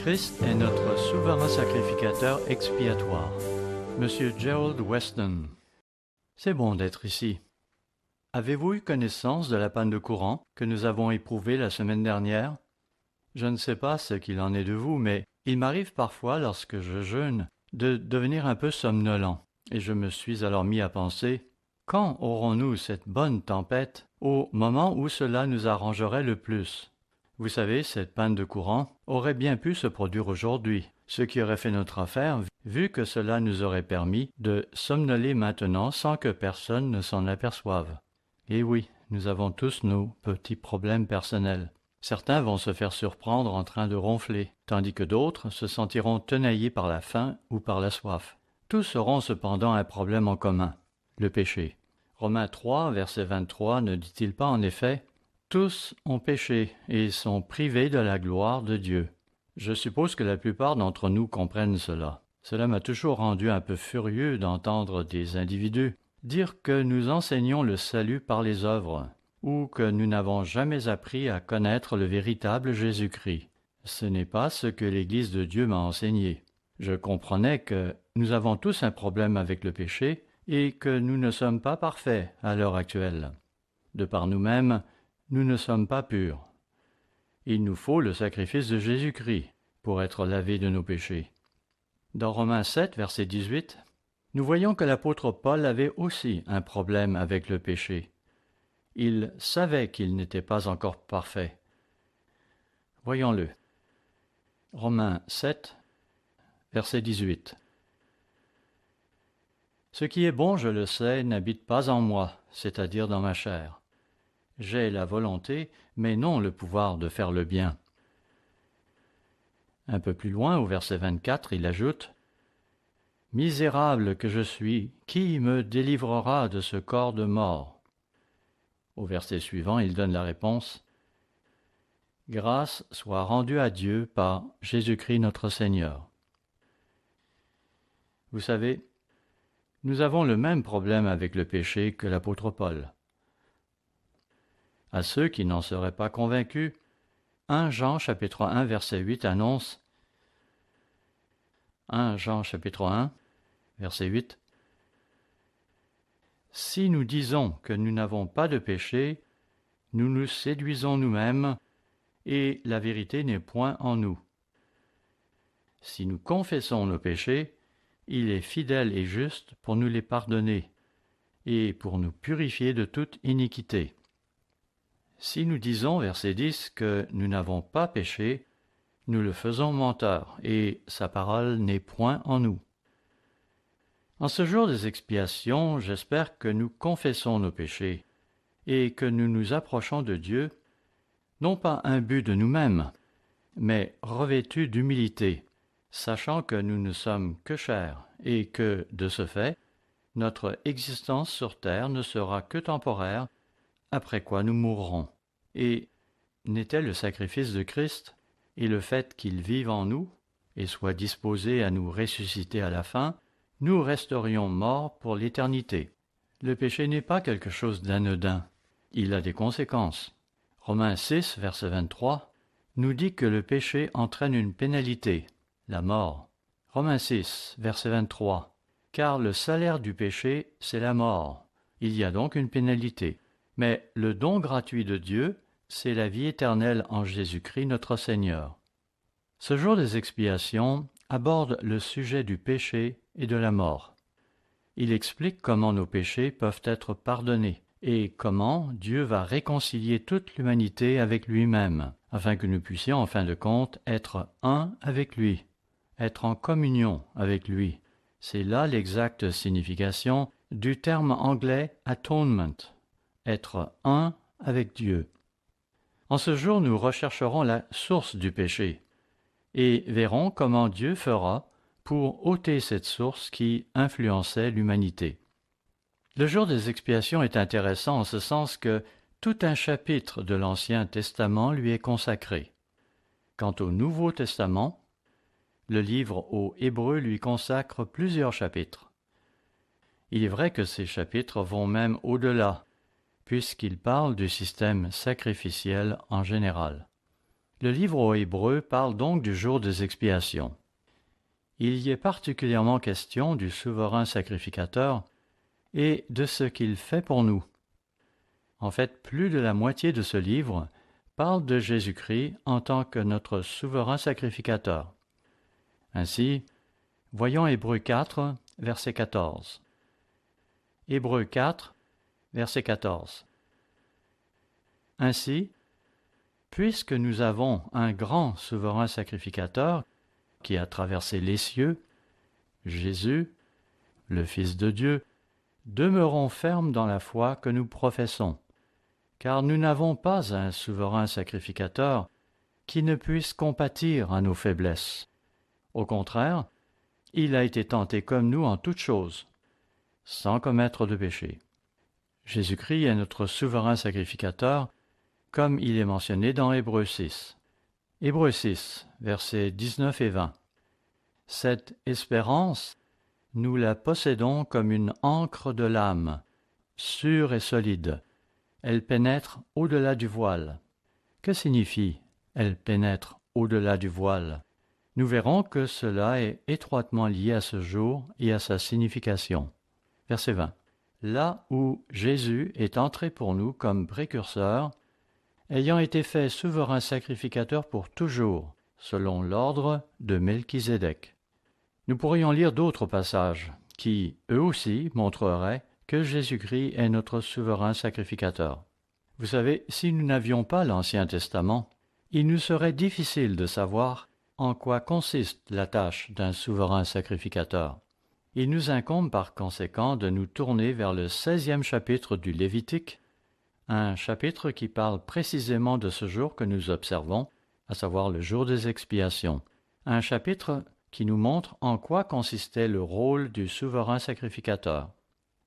Christ est notre souverain sacrificateur expiatoire. Monsieur Gerald Weston. C'est bon d'être ici. Avez-vous eu connaissance de la panne de courant que nous avons éprouvée la semaine dernière? Je ne sais pas ce qu'il en est de vous, mais il m'arrive parfois, lorsque je jeûne, de devenir un peu somnolent, et je me suis alors mis à penser: quand aurons-nous cette bonne tempête, au moment où cela nous arrangerait le plus? Vous savez, cette panne de courant aurait bien pu se produire aujourd'hui, ce qui aurait fait notre affaire, vu que cela nous aurait permis de somnoler maintenant sans que personne ne s'en aperçoive. Et oui, nous avons tous nos petits problèmes personnels. Certains vont se faire surprendre en train de ronfler, tandis que d'autres se sentiront tenaillés par la faim ou par la soif. Tous auront cependant un problème en commun: le péché. Romains 3, verset 23 ne dit-il pas en effet: « Tous ont péché et sont privés de la gloire de Dieu ». Je suppose que la plupart d'entre nous comprennent cela. Cela m'a toujours rendu un peu furieux d'entendre des individus dire que nous enseignons le salut par les œuvres, ou que nous n'avons jamais appris à connaître le véritable Jésus-Christ. Ce n'est pas ce que l'Église de Dieu m'a enseigné. Je comprenais que nous avons tous un problème avec le péché et que nous ne sommes pas parfaits à l'heure actuelle. De par nous-mêmes, nous ne sommes pas purs. Il nous faut le sacrifice de Jésus-Christ pour être lavés de nos péchés. Dans Romains 7, verset 18, nous voyons que l'apôtre Paul avait aussi un problème avec le péché. Il savait qu'il n'était pas encore parfait. Voyons-le. Romains 7, verset 18. Ce qui est bon, je le sais, n'habite pas en moi, c'est-à-dire dans ma chair. J'ai la volonté, mais non le pouvoir de faire le bien. Un peu plus loin, au verset 24, il ajoute: « Misérable que je suis, qui me délivrera de ce corps de mort ?» Au verset suivant, il donne la réponse: « Grâce soit rendue à Dieu par Jésus-Christ notre Seigneur. » Vous savez, nous avons le même problème avec le péché que l'apôtre Paul. À ceux qui n'en seraient pas convaincus, 1 Jean chapitre 1 verset 8 annonce: 1 Jean chapitre 1 verset 8: « Si nous disons que nous n'avons pas de péché, nous nous séduisons nous-mêmes, et la vérité n'est point en nous. Si nous confessons nos péchés, il est fidèle et juste pour nous les pardonner, et pour nous purifier de toute iniquité. Si nous disons, verset 10, que nous n'avons pas péché, nous le faisons menteur, et sa parole n'est point en nous. » En ce jour des expiations, j'espère que nous confessons nos péchés, et que nous nous approchons de Dieu, non pas imbus de nous-mêmes, mais revêtus d'humilité, sachant que nous ne sommes que chair, et que, de ce fait, notre existence sur terre ne sera que temporaire, après quoi nous mourrons. Et n'était le sacrifice de Christ et le fait qu'il vive en nous et soit disposé à nous ressusciter à la fin, nous resterions morts pour l'éternité. Le péché n'est pas quelque chose d'anodin, il a des conséquences. Romains 6, verset 23, nous dit que le péché entraîne une pénalité, la mort. Romains 6, verset 23, car le salaire du péché, c'est la mort. Il y a donc une pénalité. Mais le don gratuit de Dieu, c'est la vie éternelle en Jésus-Christ notre Seigneur. Ce jour des expiations aborde le sujet du péché et de la mort. Il explique comment nos péchés peuvent être pardonnés et comment Dieu va réconcilier toute l'humanité avec lui-même, afin que nous puissions, en fin de compte, être un avec lui, être en communion avec lui. C'est là l'exacte signification du terme anglais « atonement », être un avec Dieu. En ce jour, nous rechercherons la source du péché et verrons comment Dieu fera pour ôter cette source qui influençait l'humanité. Le jour des expiations est intéressant en ce sens que tout un chapitre de l'Ancien Testament lui est consacré. Quant au Nouveau Testament, le livre aux Hébreux lui consacre plusieurs chapitres. Il est vrai que ces chapitres vont même au-delà, puisqu'il parle du système sacrificiel en général. Le livre aux Hébreux parle donc du jour des expiations. Il y est particulièrement question du souverain sacrificateur et de ce qu'il fait pour nous. En fait, plus de la moitié de ce livre parle de Jésus-Christ en tant que notre souverain sacrificateur. Ainsi, voyons Hébreux 4, verset 14. Hébreux 4, verset 14. Ainsi, puisque nous avons un grand souverain sacrificateur qui a traversé les cieux, Jésus, le Fils de Dieu, demeurons fermes dans la foi que nous professons, car nous n'avons pas un souverain sacrificateur qui ne puisse compatir à nos faiblesses. Au contraire, il a été tenté comme nous en toutes choses, sans commettre de péché. Jésus-Christ est notre souverain sacrificateur, comme il est mentionné dans Hébreux 6. Hébreux 6, versets 19 et 20. Cette espérance, nous la possédons comme une ancre de l'âme, sûre et solide. Elle pénètre au-delà du voile. Que signifie « elle pénètre au-delà du voile » ? Nous verrons que cela est étroitement lié à ce jour et à sa signification. Verset 20. Là où Jésus est entré pour nous comme précurseur, ayant été fait souverain sacrificateur pour toujours, selon l'ordre de Melchisédek. Nous pourrions lire d'autres passages qui, eux aussi, montreraient que Jésus-Christ est notre souverain sacrificateur. Vous savez, si nous n'avions pas l'Ancien Testament, il nous serait difficile de savoir en quoi consiste la tâche d'un souverain sacrificateur. Il nous incombe par conséquent de nous tourner vers le 16e chapitre du Lévitique, un chapitre qui parle précisément de ce jour que nous observons, à savoir le jour des expiations. Un chapitre qui nous montre en quoi consistait le rôle du souverain sacrificateur.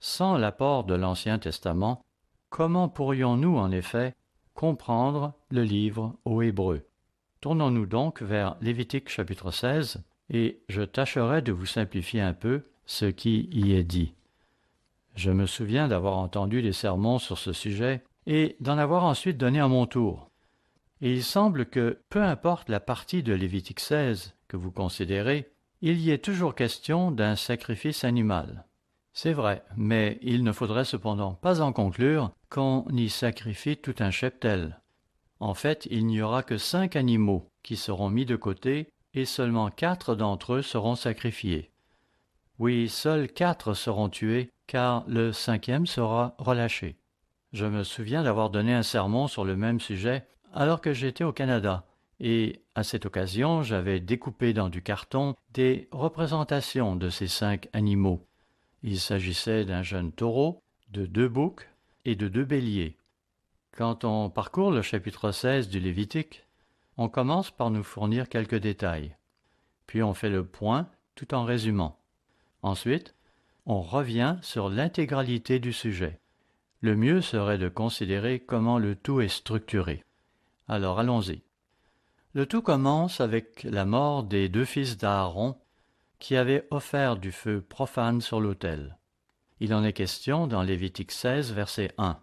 Sans l'apport de l'Ancien Testament, comment pourrions-nous en effet comprendre le livre aux Hébreux? Tournons-nous donc vers Lévitique chapitre 16 et je tâcherai de vous simplifier un peu ce qui y est dit. Je me souviens d'avoir entendu des sermons sur ce sujet et d'en avoir ensuite donné à mon tour. Et il semble que, peu importe la partie de Lévitique 16 que vous considérez, il y est toujours question d'un sacrifice animal. C'est vrai, mais il ne faudrait cependant pas en conclure qu'on y sacrifie tout un cheptel. En fait, il n'y aura que 5 animaux qui seront mis de côté et seulement 4 d'entre eux seront sacrifiés. Oui, seuls 4 seront tués, car le 5e sera relâché. Je me souviens d'avoir donné un sermon sur le même sujet alors que j'étais au Canada, et à cette occasion, j'avais découpé dans du carton des représentations de ces 5 animaux. Il s'agissait d'un jeune taureau, de 2 boucs et de 2 béliers. Quand on parcourt le chapitre 16 du Lévitique, on commence par nous fournir quelques détails. Puis on fait le point tout en résumant. Ensuite, on revient sur l'intégralité du sujet. Le mieux serait de considérer comment le tout est structuré. Alors allons-y. Le tout commence avec la mort des 2 fils d'Aaron qui avaient offert du feu profane sur l'autel. Il en est question dans Lévitique 16, verset 1.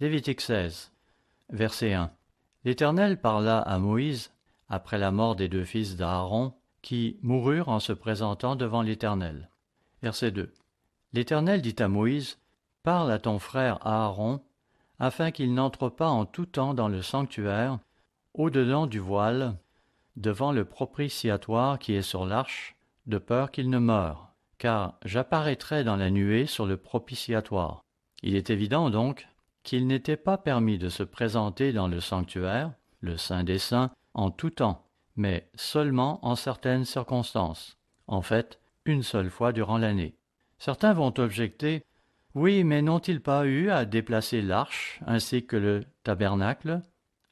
Lévitique 16, verset 1. L'Éternel parla à Moïse après la mort des 2 fils d'Aaron qui moururent en se présentant devant l'Éternel. Verset 2. L'Éternel dit à Moïse, « Parle à ton frère Aaron, afin qu'il n'entre pas en tout temps dans le sanctuaire, au-dedans du voile, devant le propitiatoire qui est sur l'arche, de peur qu'il ne meure, car j'apparaîtrai dans la nuée sur le propitiatoire. » Il est évident donc qu'il n'était pas permis de se présenter dans le sanctuaire, le Saint des Saints, en tout temps, mais seulement en certaines circonstances, en fait, une seule fois durant l'année. Certains vont objecter, « Oui, mais n'ont-ils pas eu à déplacer l'arche ainsi que le tabernacle?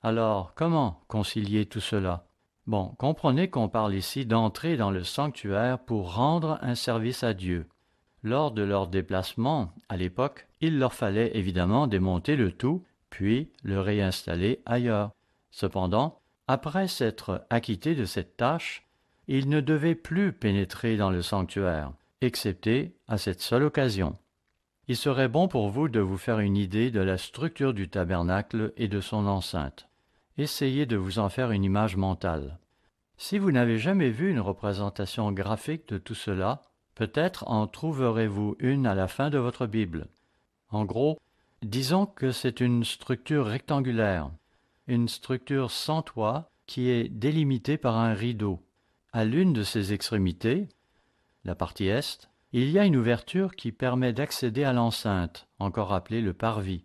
Alors, comment concilier tout cela? » Bon, comprenez qu'on parle ici d'entrer dans le sanctuaire pour rendre un service à Dieu. Lors de leur déplacement, à l'époque, il leur fallait évidemment démonter le tout, puis le réinstaller ailleurs. Cependant, après s'être acquittés de cette tâche, ils ne devaient plus pénétrer dans le sanctuaire, excepté à cette seule occasion. Il serait bon pour vous de vous faire une idée de la structure du tabernacle et de son enceinte. essayez de vous en faire une image mentale. Si vous n'avez jamais vu une représentation graphique de tout cela, peut-être en trouverez-vous une à la fin de votre Bible. En gros, disons que c'est une structure rectangulaire, une structure sans toit qui est délimitée par un rideau. À l'une de ses extrémités, la partie est, il y a une ouverture qui permet d'accéder à l'enceinte, encore appelée le parvis.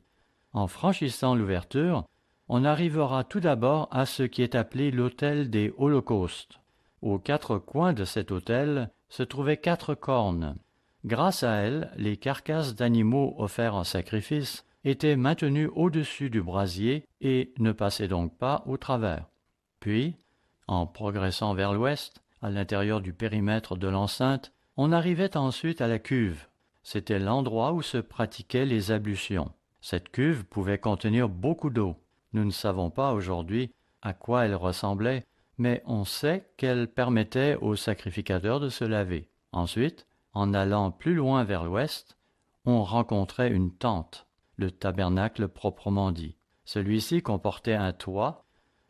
En franchissant l'ouverture, on arrivera tout d'abord à ce qui est appelé l'autel des holocaustes. Aux quatre coins de cet autel se trouvaient 4 cornes. Grâce à elles, les carcasses d'animaux offerts en sacrifice étaient maintenues au-dessus du brasier et ne passaient donc pas au travers. Puis, en progressant vers l'ouest, à l'intérieur du périmètre de l'enceinte, on arrivait ensuite à la cuve. C'était l'endroit où se pratiquaient les ablutions. Cette cuve pouvait contenir beaucoup d'eau. Nous ne savons pas aujourd'hui à quoi elle ressemblait, mais on sait qu'elle permettait aux sacrificateurs de se laver. Ensuite, en allant plus loin vers l'ouest, on rencontrait une tente, le tabernacle proprement dit. Celui-ci comportait un toit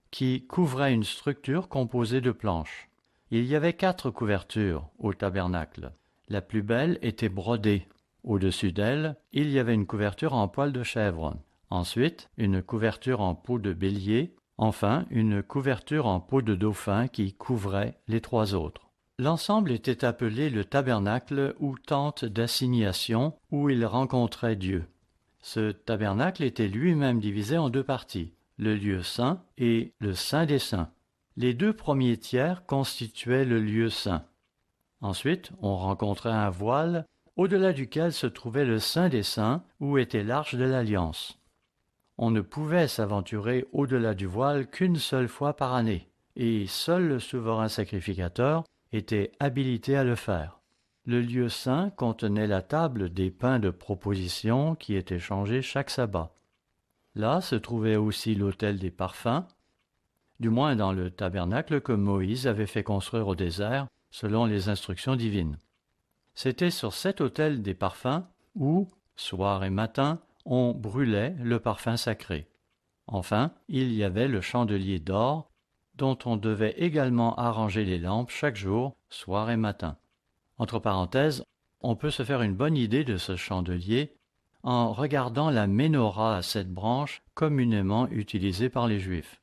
qui couvrait une structure composée de planches. Il y avait 4 couvertures au tabernacle. La plus belle était brodée. Au-dessus d'elle, il y avait une couverture en poil de chèvre. Ensuite, une couverture en peau de bélier. Enfin, une couverture en peau de dauphin qui couvrait les 3 autres. L'ensemble était appelé le tabernacle ou tente d'assignation où il rencontrait Dieu. Ce tabernacle était lui-même divisé en 2 parties, le lieu saint et le saint des saints. Les 2 premiers tiers constituaient le lieu saint. Ensuite, on rencontrait un voile au-delà duquel se trouvait le saint des saints où était l'arche de l'alliance. On ne pouvait s'aventurer au-delà du voile qu'une seule fois par année, et seul le souverain sacrificateur était habilité à le faire. Le lieu saint contenait la table des pains de proposition qui étaient changés chaque sabbat. Là se trouvait aussi l'autel des parfums, du moins dans le tabernacle que Moïse avait fait construire au désert selon les instructions divines. C'était sur cet autel des parfums où, soir et matin, on brûlait le parfum sacré. Enfin, il y avait le chandelier d'or dont on devait également arranger les lampes chaque jour, soir et matin. Entre parenthèses, on peut se faire une bonne idée de ce chandelier en regardant la ménorah à 7 branches communément utilisée par les Juifs.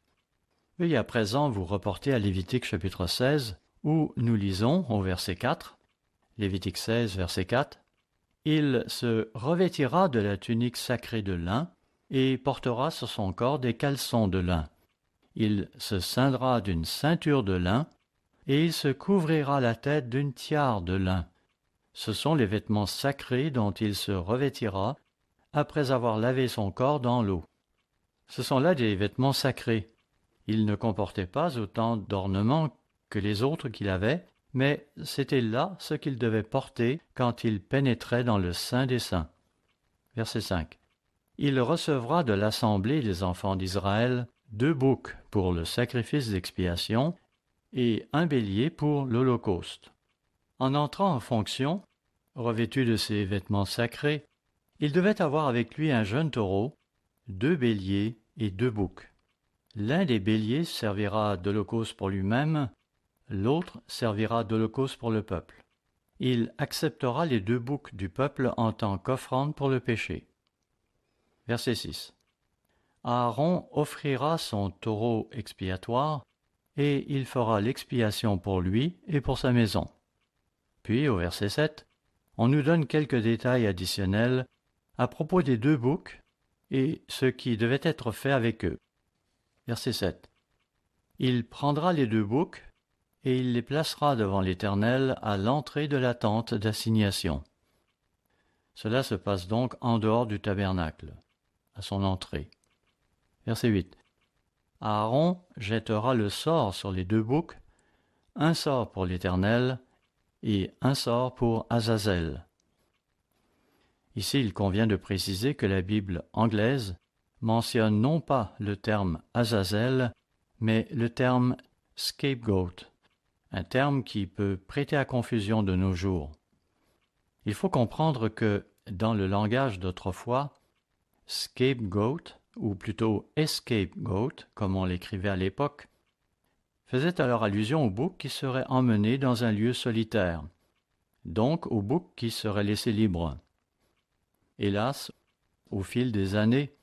Veuillez à présent vous reporter à Lévitique chapitre 16, où nous lisons au verset 4, Lévitique 16, verset 4, « Il se revêtira de la tunique sacrée de lin et portera sur son corps des caleçons de lin. Il se ceindra d'une ceinture de lin et il se couvrira la tête d'une tiare de lin. Ce sont les vêtements sacrés dont il se revêtira après avoir lavé son corps dans l'eau. Ce sont là des vêtements sacrés. Ils ne comportaient pas autant d'ornements que les autres qu'il avait, mais c'était là ce qu'il devait porter quand il pénétrait dans le Saint des Saints. Verset 5. Il recevra de l'assemblée des enfants d'Israël 2 boucs pour le sacrifice d'expiation et un bélier pour l'holocauste. En entrant en fonction, revêtu de ses vêtements sacrés, il devait avoir avec lui un jeune taureau, 2 béliers et 2 boucs. L'un des béliers servira d'holocauste pour lui-même, l'autre servira d'holocauste pour le peuple. Il acceptera les 2 boucs du peuple en tant qu'offrande pour le péché. Verset 6. Aaron offrira son taureau expiatoire, et il fera l'expiation pour lui et pour sa maison. Puis, au verset 7, on nous donne quelques détails additionnels à propos des 2 boucs et ce qui devait être fait avec eux. Verset 7. Il prendra les 2 boucs et il les placera devant l'Éternel à l'entrée de la tente d'assignation. Cela se passe donc en dehors du tabernacle, à son entrée. Verset 8. Aaron jettera le sort sur les 2 boucs, un sort pour l'Éternel et un sort pour Azazel. Ici, il convient de préciser que la Bible anglaise mentionne non pas le terme Azazel, mais le terme scapegoat, un terme qui peut prêter à confusion de nos jours. Il faut comprendre que, dans le langage d'autrefois, scapegoat ou plutôt scapegoat, comme on l'écrivait à l'époque, faisait alors allusion au bouc qui serait emmené dans un lieu solitaire, donc au bouc qui serait laissé libre. Hélas, au fil des années,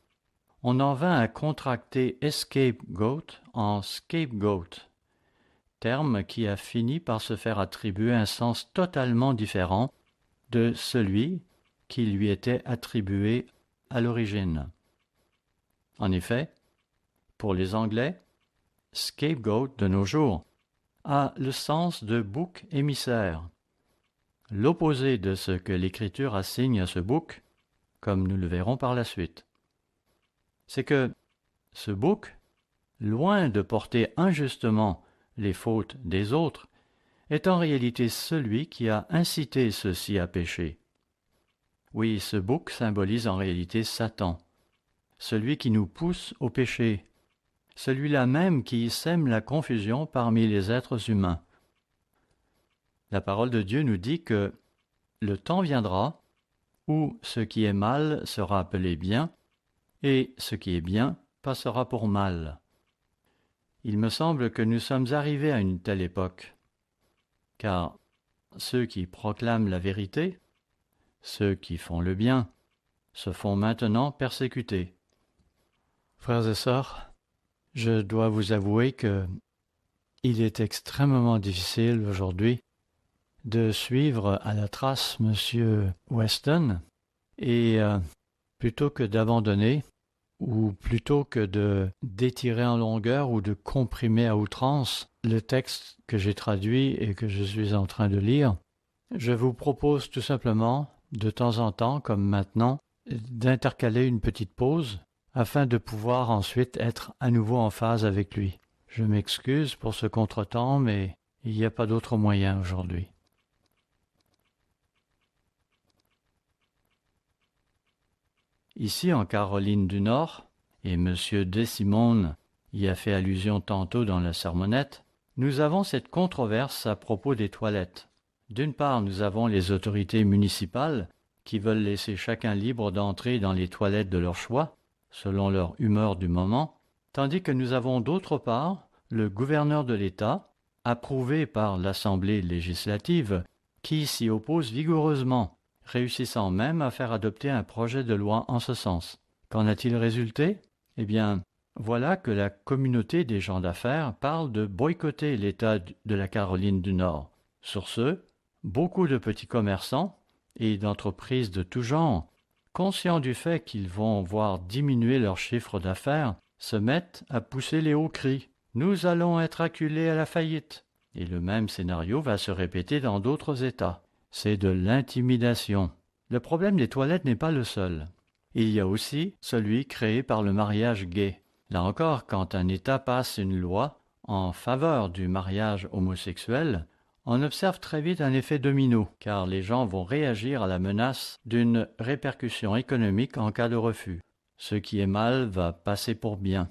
on en vint à contracter scapegoat en scapegoat, terme qui a fini par se faire attribuer un sens totalement différent de celui qui lui était attribué à l'origine. En effet, pour les Anglais, scapegoat de nos jours a le sens de bouc émissaire, l'opposé de ce que l'Écriture assigne à ce bouc, comme nous le verrons par la suite. C'est que ce bouc, loin de porter injustement les fautes des autres, est en réalité celui qui a incité ceux-ci à pécher. Oui, ce bouc symbolise en réalité Satan, celui qui nous pousse au péché, celui-là même qui sème la confusion parmi les êtres humains. La parole de Dieu nous dit que le temps viendra où ce qui est mal sera appelé bien, et ce qui est bien passera pour mal. Il me semble que nous sommes arrivés à une telle époque, car ceux qui proclament la vérité, ceux qui font le bien, se font maintenant persécuter. Frères et sœurs, je dois vous avouer que il est extrêmement difficile aujourd'hui de suivre à la trace M. Weston et plutôt que d'abandonner ou plutôt que d'étirer en longueur ou de comprimer à outrance le texte que j'ai traduit et que je suis en train de lire, je vous propose tout simplement, de temps en temps, comme maintenant, d'intercaler une petite pause afin de pouvoir ensuite être à nouveau en phase avec lui. Je m'excuse pour ce contretemps, mais il n'y a pas d'autre moyen aujourd'hui. Ici, en Caroline du Nord, et M. DeSimone y a fait allusion tantôt dans la sermonnette, nous avons cette controverse à propos des toilettes. D'une part, nous avons les autorités municipales qui veulent laisser chacun libre d'entrer dans les toilettes de leur choix, selon leur humeur du moment, tandis que nous avons d'autre part le gouverneur de l'État, approuvé par l'Assemblée législative, qui s'y oppose vigoureusement, réussissant même à faire adopter un projet de loi en ce sens. Qu'en a-t-il résulté? Eh bien, voilà que la communauté des gens d'affaires parle de boycotter l'État de la Caroline du Nord. Sur ce, beaucoup de petits commerçants et d'entreprises de tout genre, conscients du fait qu'ils vont voir diminuer leur chiffre d'affaires, se mettent à pousser les hauts cris. « Nous allons être acculés à la faillite !» Et le même scénario va se répéter dans d'autres États. C'est de l'intimidation. Le problème des toilettes n'est pas le seul. Il y a aussi celui créé par le mariage gay. Là encore, quand un État passe une loi en faveur du mariage homosexuel, on observe très vite un effet domino, car les gens vont réagir à la menace d'une répercussion économique en cas de refus. Ce qui est mal va passer pour bien.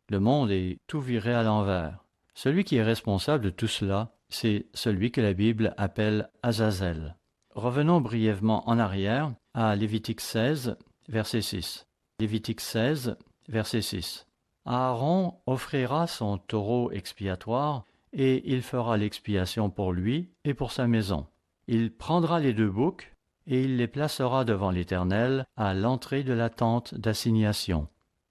Le monde est tout viré à l'envers. Celui qui est responsable de tout cela, c'est celui que la Bible appelle Azazel. Revenons brièvement en arrière à Lévitique 16, verset 6. Lévitique 16, verset 6. Aaron offrira son taureau expiatoire et il fera l'expiation pour lui et pour sa maison. Il prendra les deux boucs et il les placera devant l'Éternel à l'entrée de la tente d'assignation.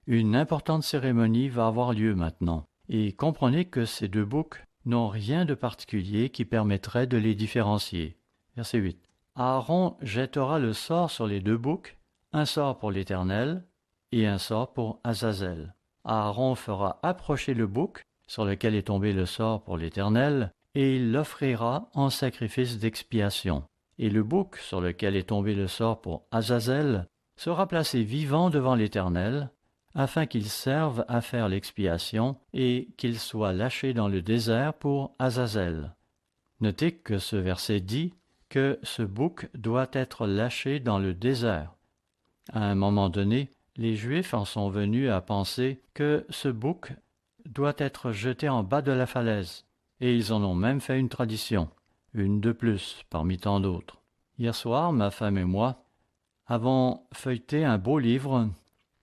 Une importante cérémonie va avoir lieu maintenant, et comprenez que ces deux boucs n'ont rien de particulier qui permettrait de les différencier. Verset 8. Aaron jettera le sort sur les deux boucs, un sort pour l'Éternel et un sort pour Azazel. Aaron fera approcher le bouc sur lequel est tombé le sort pour l'Éternel, et il l'offrira en sacrifice d'expiation. Et le bouc sur lequel est tombé le sort pour Azazel sera placé vivant devant l'Éternel, afin qu'il serve à faire l'expiation et qu'il soit lâché dans le désert pour Azazel. Notez que ce verset dit que ce bouc doit être lâché dans le désert. À un moment donné, les Juifs en sont venus à penser que ce bouc doit être jeté en bas de la falaise, et ils en ont même fait une tradition, une de plus parmi tant d'autres. Hier soir, ma femme et moi avons feuilleté un beau livre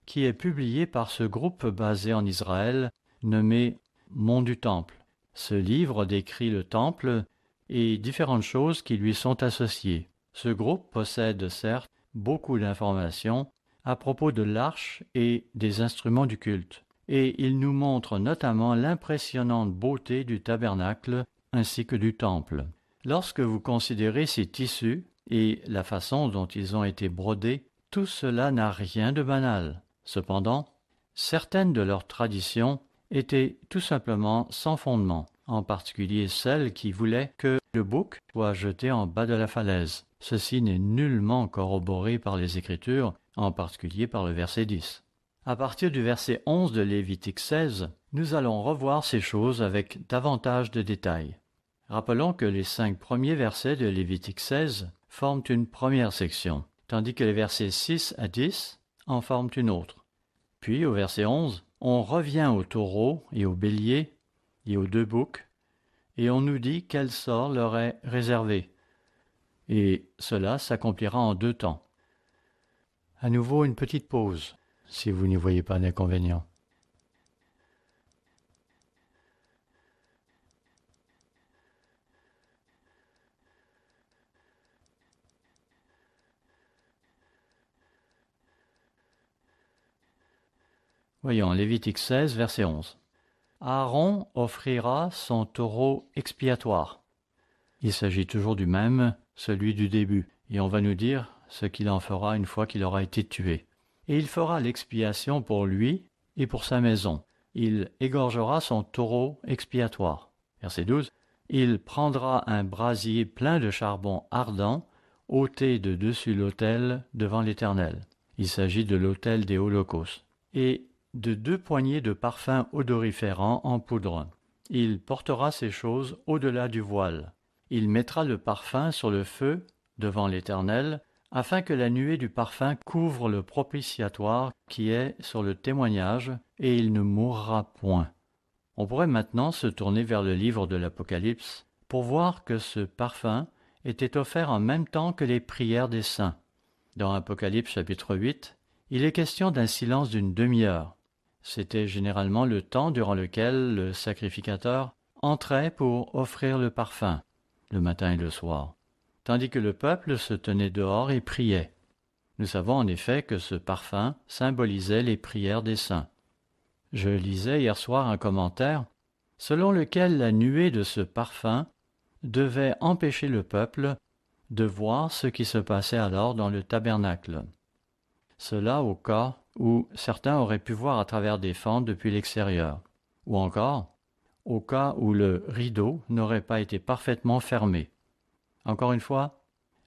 qui est publié par ce groupe basé en Israël nommé Mont du Temple. Ce livre décrit le temple et différentes choses qui lui sont associées. Ce groupe possède certes beaucoup d'informations à propos de l'arche et des instruments du culte, et il nous montre notamment l'impressionnante beauté du tabernacle ainsi que du temple. Lorsque vous considérez ces tissus et la façon dont ils ont été brodés, tout cela n'a rien de banal. Cependant, certaines de leurs traditions étaient tout simplement sans fondement, en particulier celles qui voulaient que le bouc soit jeté en bas de la falaise. Ceci n'est nullement corroboré par les Écritures, en particulier par le verset 10. À partir du verset 11 de Lévitique 16, nous allons revoir ces choses avec davantage de détails. Rappelons que les 5 premiers versets de Lévitique 16 forment une première section, tandis que les versets 6 à 10 en forment une autre. Puis, au verset 11, on revient au taureau et au bélier et aux 2 boucs, et on nous dit quel sort leur est réservé. Et cela s'accomplira en 2 temps. À nouveau, une petite pause, si vous n'y voyez pas d'inconvénient. Voyons, Lévitique 16, verset 11. Aaron offrira son taureau expiatoire. Il s'agit toujours du même, celui du début, et on va nous dire ce qu'il en fera une fois qu'il aura été tué. Et il fera l'expiation pour lui et pour sa maison. Il égorgera son taureau expiatoire. Verset 12. Il prendra un brasier plein de charbon ardent, ôté de dessus l'autel devant l'Éternel. Il s'agit de l'autel des holocaustes. Et de 2 poignées de parfums odoriférants en poudre. Il portera ces choses au-delà du voile. Il mettra le parfum sur le feu devant l'Éternel, afin que la nuée du parfum couvre le propitiatoire qui est sur le témoignage, et il ne mourra point. On pourrait maintenant se tourner vers le livre de l'Apocalypse pour voir que ce parfum était offert en même temps que les prières des saints. Dans Apocalypse chapitre 8, il est question d'un silence d'une demi-heure. C'était généralement le temps durant lequel le sacrificateur entrait pour offrir le parfum, le matin et le soir, tandis que le peuple se tenait dehors et priait. Nous savons en effet que ce parfum symbolisait les prières des saints. Je lisais hier soir un commentaire selon lequel la nuée de ce parfum devait empêcher le peuple de voir ce qui se passait alors dans le tabernacle. Cela au cas où certains auraient pu voir à travers des fentes depuis l'extérieur, ou encore au cas où le rideau n'aurait pas été parfaitement fermé. Encore une fois,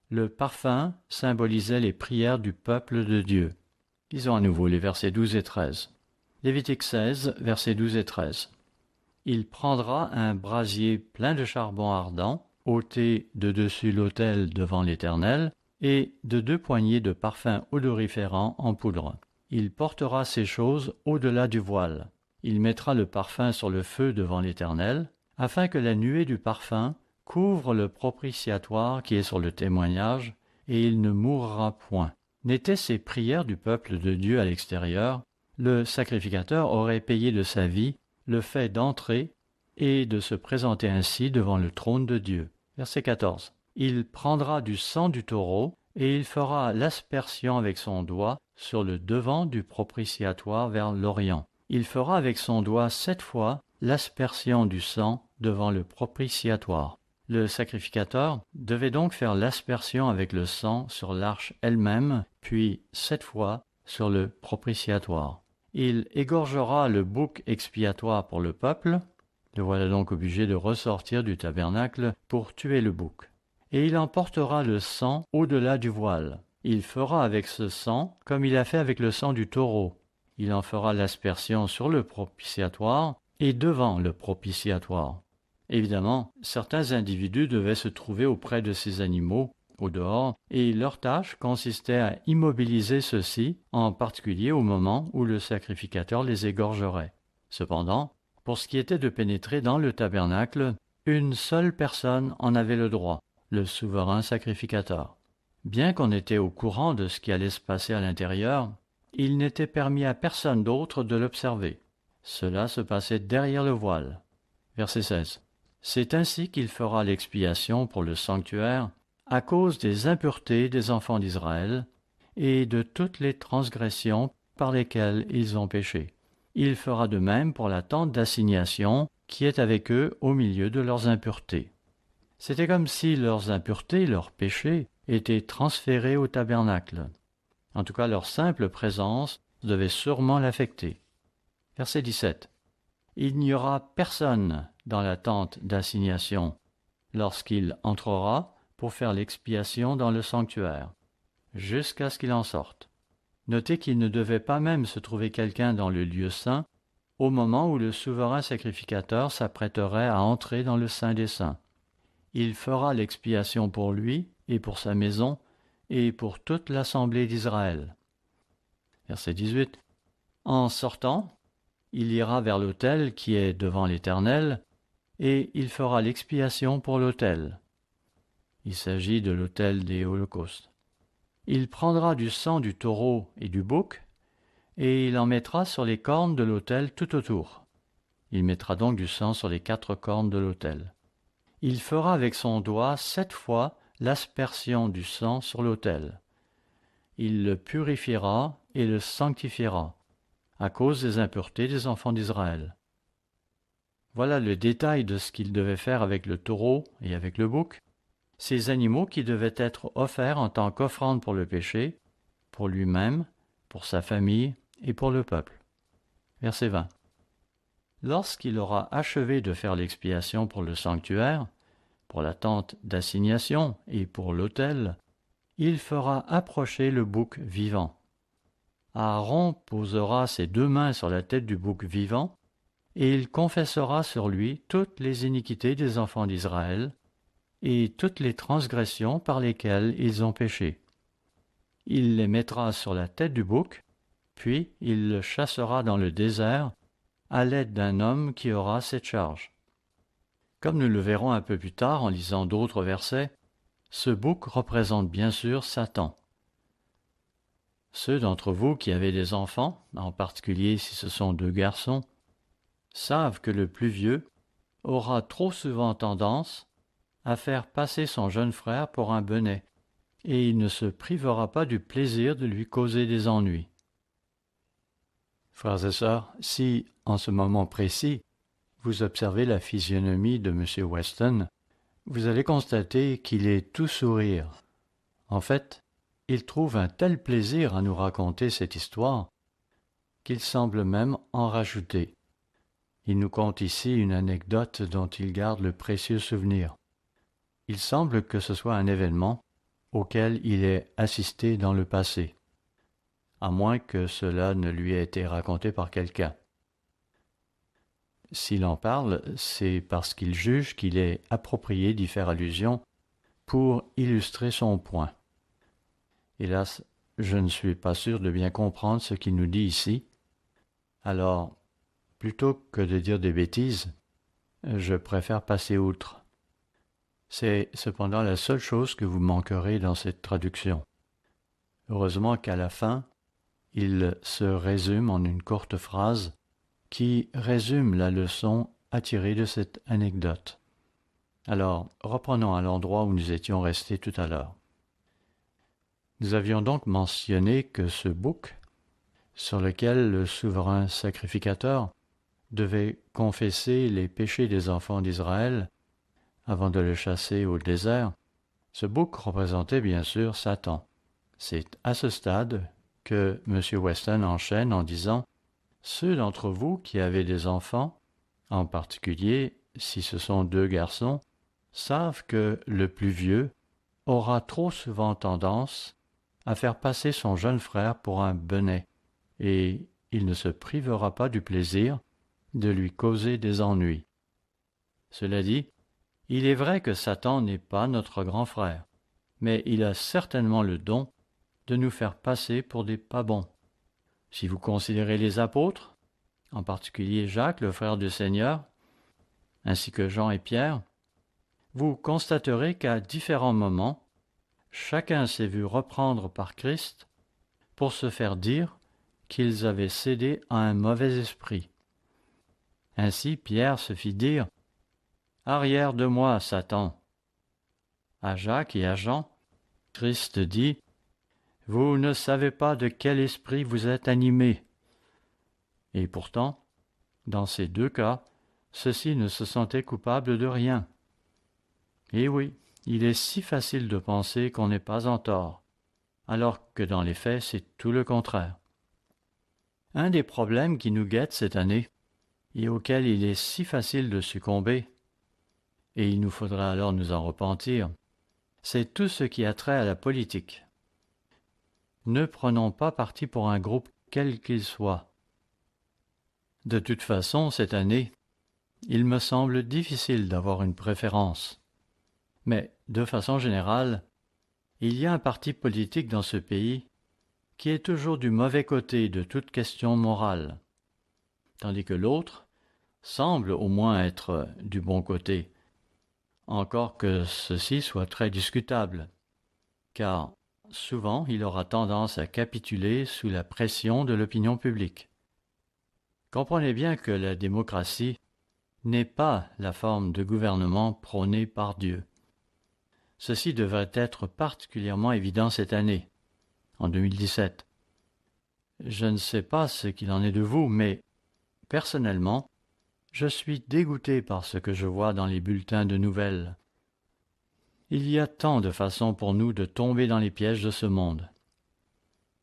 le parfum symbolisait les prières du peuple de Dieu. Lisons à nouveau les versets 12 et 13. Lévitique 16, versets 12 et 13. Il prendra un brasier plein de charbon ardent, ôté de dessus l'autel devant l'Éternel, et de 2 poignées de parfums odoriférants en poudre. Il portera ces choses au-delà du voile. Il mettra le parfum sur le feu devant l'Éternel, afin que la nuée du parfum couvre le propitiatoire qui est sur le témoignage, et il ne mourra point. N'étaient ces prières du peuple de Dieu à l'extérieur, le sacrificateur aurait payé de sa vie le fait d'entrer et de se présenter ainsi devant le trône de Dieu. Verset 14. Il prendra du sang du taureau, et il fera l'aspersion avec son doigt sur le devant du propitiatoire vers l'Orient. Il fera avec son doigt 7 fois l'aspersion du sang devant le propitiatoire. Le sacrificateur devait donc faire l'aspersion avec le sang sur l'arche elle-même, puis 7 fois sur le propitiatoire. Il égorgera le bouc expiatoire pour le peuple. Le voilà donc obligé de ressortir du tabernacle pour tuer le bouc. Et il emportera le sang au-delà du voile. Il fera avec ce sang comme il a fait avec le sang du taureau. Il en fera l'aspersion sur le propitiatoire et devant le propitiatoire. Évidemment, certains individus devaient se trouver auprès de ces animaux, au dehors, et leur tâche consistait à immobiliser ceux-ci, en particulier au moment où le sacrificateur les égorgerait. Cependant, pour ce qui était de pénétrer dans le tabernacle, une seule personne en avait le droit, le souverain sacrificateur. Bien qu'on était au courant de ce qui allait se passer à l'intérieur, il n'était permis à personne d'autre de l'observer. Cela se passait derrière le voile. Verset 16. C'est ainsi qu'il fera l'expiation pour le sanctuaire à cause des impuretés des enfants d'Israël et de toutes les transgressions par lesquelles ils ont péché. Il fera de même pour la tente d'assignation qui est avec eux au milieu de leurs impuretés. C'était comme si leurs impuretés, leurs péchés, étaient transférés au tabernacle. En tout cas, leur simple présence devait sûrement l'affecter. Verset 17. Il n'y aura personne dans la tente d'assignation lorsqu'il entrera pour faire l'expiation dans le sanctuaire, jusqu'à ce qu'il en sorte. Notez qu'il ne devait pas même se trouver quelqu'un dans le lieu saint au moment où le souverain sacrificateur s'apprêterait à entrer dans le Saint des Saints. Il fera l'expiation pour lui et pour sa maison et pour toute l'assemblée d'Israël. Verset 18. En sortant, il ira vers l'autel qui est devant l'Éternel, et il fera l'expiation pour l'autel. Il s'agit de l'autel des holocaustes. Il prendra du sang du taureau et du bouc, et il en mettra sur les cornes de l'autel tout autour. Il mettra donc du sang sur les 4 cornes de l'autel. Il fera avec son doigt 7 fois l'aspersion du sang sur l'autel. Il le purifiera et le sanctifiera, à cause des impuretés des enfants d'Israël. Voilà le détail de ce qu'il devait faire avec le taureau et avec le bouc, ces animaux qui devaient être offerts en tant qu'offrande pour le péché, pour lui-même, pour sa famille et pour le peuple. Verset 20. Lorsqu'il aura achevé de faire l'expiation pour le sanctuaire, pour la tente d'assignation et pour l'autel, il fera approcher le bouc vivant. Aaron posera ses 2 mains sur la tête du bouc vivant, et il confessera sur lui toutes les iniquités des enfants d'Israël et toutes les transgressions par lesquelles ils ont péché. Il les mettra sur la tête du bouc, puis il le chassera dans le désert à l'aide d'un homme qui aura cette charge. Comme nous le verrons un peu plus tard en lisant d'autres versets, ce bouc représente bien sûr Satan. Ceux d'entre vous qui avez des enfants, en particulier si ce sont 2 garçons, savent que le plus vieux aura trop souvent tendance à faire passer son jeune frère pour un benêt, et il ne se privera pas du plaisir de lui causer des ennuis. Frères et sœurs, si, en ce moment précis, vous observez la physionomie de M. Weston, vous allez constater qu'il est tout sourire. En fait, il trouve un tel plaisir à nous raconter cette histoire qu'il semble même en rajouter. Il nous conte ici une anecdote dont il garde le précieux souvenir. Il semble que ce soit un événement auquel il ait assisté dans le passé, à moins que cela ne lui ait été raconté par quelqu'un. S'il en parle, c'est parce qu'il juge qu'il est approprié d'y faire allusion pour illustrer son point. Hélas, je ne suis pas sûr de bien comprendre ce qu'il nous dit ici. Alors, plutôt que de dire des bêtises, je préfère passer outre. C'est cependant la seule chose que vous manquerez dans cette traduction. Heureusement qu'à la fin, il se résume en une courte phrase qui résume la leçon à tirer de cette anecdote. Alors, reprenons à l'endroit où nous étions restés tout à l'heure. Nous avions donc mentionné que ce bouc, sur lequel le souverain sacrificateur devait confesser les péchés des enfants d'Israël avant de le chasser au désert, ce bouc représentait bien sûr Satan. C'est à ce stade que M. Weston enchaîne en disant « Ceux d'entre vous qui avez des enfants, en particulier si ce sont 2 garçons, savent que le plus vieux aura trop souvent tendance à faire passer son jeune frère pour un benêt, et il ne se privera pas du plaisir de lui causer des ennuis. Cela dit, il est vrai que Satan n'est pas notre grand frère, mais il a certainement le don de nous faire passer pour des pas bons. Si vous considérez les apôtres, en particulier Jacques, le frère du Seigneur, ainsi que Jean et Pierre, vous constaterez qu'à différents moments, chacun s'est vu reprendre par Christ pour se faire dire qu'ils avaient cédé à un mauvais esprit. Ainsi Pierre se fit dire « Arrière de moi, Satan !» À Jacques et à Jean, Christ dit « Vous ne savez pas de quel esprit vous êtes animés. » Et pourtant, dans ces deux cas, ceux-ci ne se sentaient coupables de rien. Et oui, il est si facile de penser qu'on n'est pas en tort, alors que dans les faits, c'est tout le contraire. Un des problèmes qui nous guettent cette année, et auquel il est si facile de succomber, et il nous faudra alors nous en repentir, c'est tout ce qui a trait à la politique. Ne prenons pas parti pour un groupe quel qu'il soit. De toute façon, cette année, il me semble difficile d'avoir une préférence. Mais, de façon générale, il y a un parti politique dans ce pays qui est toujours du mauvais côté de toute question morale, tandis que l'autre semble au moins être du bon côté, encore que ceci soit très discutable, car souvent il aura tendance à capituler sous la pression de l'opinion publique. Comprenez bien que la démocratie n'est pas la forme de gouvernement prônée par Dieu. Ceci devrait être particulièrement évident cette année, en 2017. Je ne sais pas ce qu'il en est de vous, mais personnellement, je suis dégoûté par ce que je vois dans les bulletins de nouvelles. Il y a tant de façons pour nous de tomber dans les pièges de ce monde.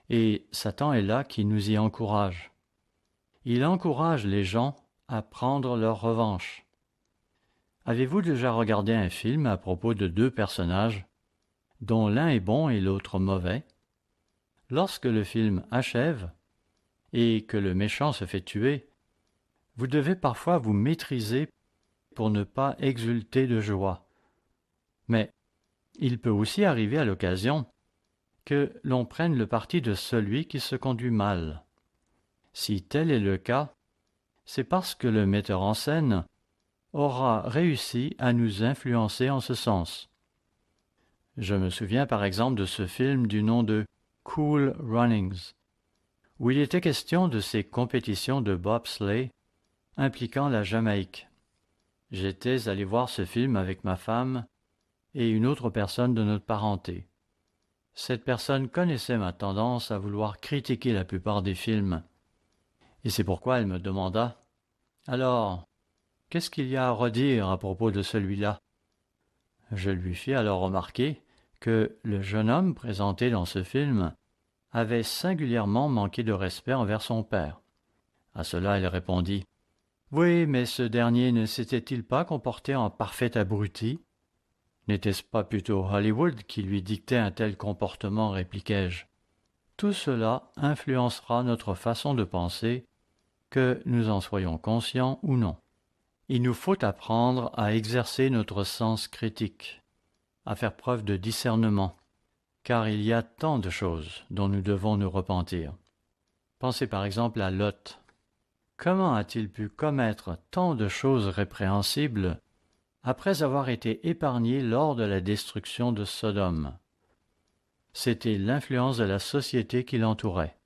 Et Satan est là qui nous y encourage. Il encourage les gens à prendre leur revanche. Avez-vous déjà regardé un film à propos de deux personnages, dont l'un est bon et l'autre mauvais? Lorsque le film achève et que le méchant se fait tuer, vous devez parfois vous maîtriser pour ne pas exulter de joie. Mais il peut aussi arriver à l'occasion que l'on prenne le parti de celui qui se conduit mal. Si tel est le cas, c'est parce que le metteur en scène aura réussi à nous influencer en ce sens. Je me souviens par exemple de ce film du nom de Cool Runnings, où il était question de ces compétitions de bobsleigh impliquant la Jamaïque. J'étais allé voir ce film avec ma femme et une autre personne de notre parenté. Cette personne connaissait ma tendance à vouloir critiquer la plupart des films, et c'est pourquoi elle me demanda « Alors, qu'est-ce qu'il y a à redire à propos de celui-là » Je lui fis alors remarquer que le jeune homme présenté dans ce film avait singulièrement manqué de respect envers son père. À cela, elle répondit « Oui, mais ce dernier ne s'était-il pas comporté en parfait abruti? N'était-ce pas plutôt Hollywood qui lui dictait un tel comportement ?» répliquai-je. Tout cela influencera notre façon de penser, que nous en soyons conscients ou non. Il nous faut apprendre à exercer notre sens critique, à faire preuve de discernement, car il y a tant de choses dont nous devons nous repentir. Pensez par exemple à Lot. Comment a-t-il pu commettre tant de choses répréhensibles après avoir été épargné lors de la destruction de Sodome? C'était l'influence de la société qui l'entourait.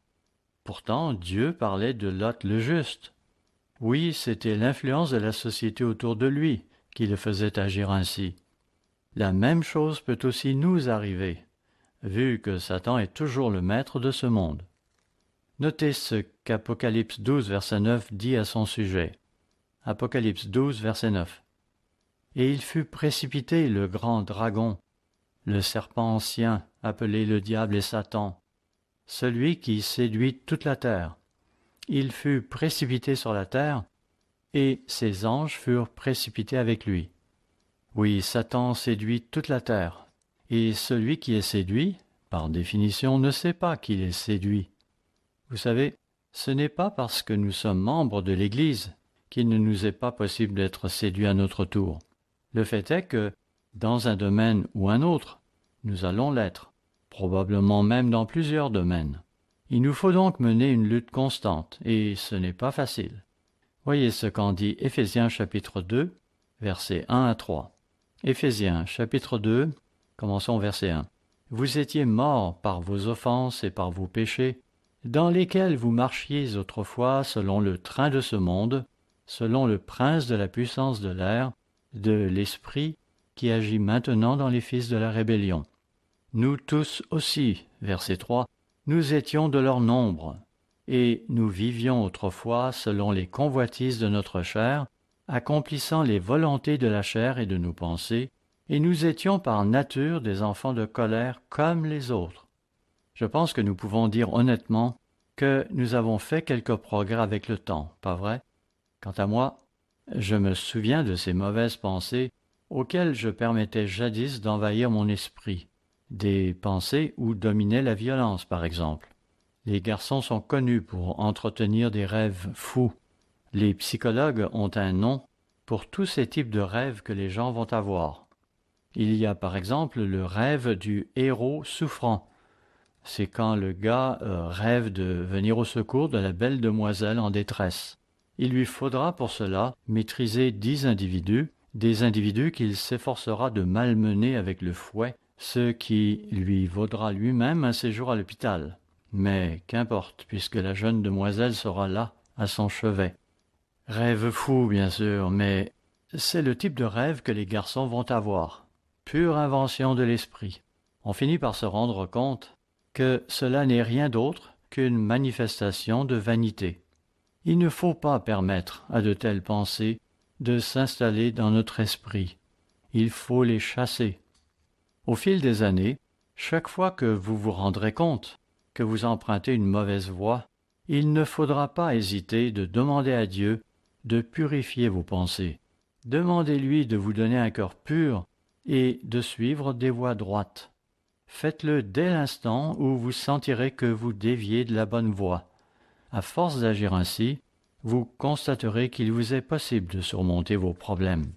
Pourtant, Dieu parlait de Lot le juste. Oui, c'était l'influence de la société autour de lui qui le faisait agir ainsi. La même chose peut aussi nous arriver, vu que Satan est toujours le maître de ce monde. Notez ce qu'Apocalypse 12, verset 9 dit à son sujet. Apocalypse 12, verset 9. « Et il fut précipité, le grand dragon, le serpent ancien, appelé le diable et Satan, celui qui séduit toute la terre. Il fut précipité sur la terre, et ses anges furent précipités avec lui. » Oui, Satan séduit toute la terre, et celui qui est séduit, par définition, ne sait pas qu'il est séduit. Vous savez, ce n'est pas parce que nous sommes membres de l'Église qu'il ne nous est pas possible d'être séduits à notre tour. Le fait est que, dans un domaine ou un autre, nous allons l'être, probablement même dans plusieurs domaines. Il nous faut donc mener une lutte constante, et ce n'est pas facile. Voyez ce qu'en dit Éphésiens chapitre 2, versets 1 à 3. Éphésiens chapitre 2, commençons verset 1. « Vous étiez morts par vos offenses et par vos péchés, dans lesquels vous marchiez autrefois selon le train de ce monde, selon le prince de la puissance de l'air, de l'esprit qui agit maintenant dans les fils de la rébellion. Nous tous aussi, verset 3, nous étions de leur nombre, et nous vivions autrefois selon les convoitises de notre chair, accomplissant les volontés de la chair et de nos pensées, et nous étions par nature des enfants de colère comme les autres. Je pense que nous pouvons dire honnêtement que nous avons fait quelques progrès avec le temps, pas vrai? Quant à moi, je me souviens de ces mauvaises pensées auxquelles je permettais jadis d'envahir mon esprit, des pensées où dominait la violence, par exemple. Les garçons sont connus pour entretenir des rêves fous. Les psychologues ont un nom pour tous ces types de rêves que les gens vont avoir. Il y a par exemple le rêve du héros souffrant. C'est quand le gars rêve de venir au secours de la belle demoiselle en détresse. Il lui faudra pour cela maîtriser 10 individus, des individus qu'il s'efforcera de malmener avec le fouet, ce qui lui vaudra lui-même un séjour à l'hôpital. Mais qu'importe, puisque la jeune demoiselle sera là, à son chevet. Rêve fou, bien sûr, mais c'est le type de rêve que les garçons vont avoir. Pure invention de l'esprit. On finit par se rendre compte que cela n'est rien d'autre qu'une manifestation de vanité. Il ne faut pas permettre à de telles pensées de s'installer dans notre esprit. Il faut les chasser. Au fil des années, chaque fois que vous vous rendrez compte que vous empruntez une mauvaise voie, il ne faudra pas hésiter de demander à Dieu de purifier vos pensées. Demandez-lui de vous donner un cœur pur et de suivre des voies droites. Faites-le dès l'instant où vous sentirez que vous déviez de la bonne voie. À force d'agir ainsi, vous constaterez qu'il vous est possible de surmonter vos problèmes.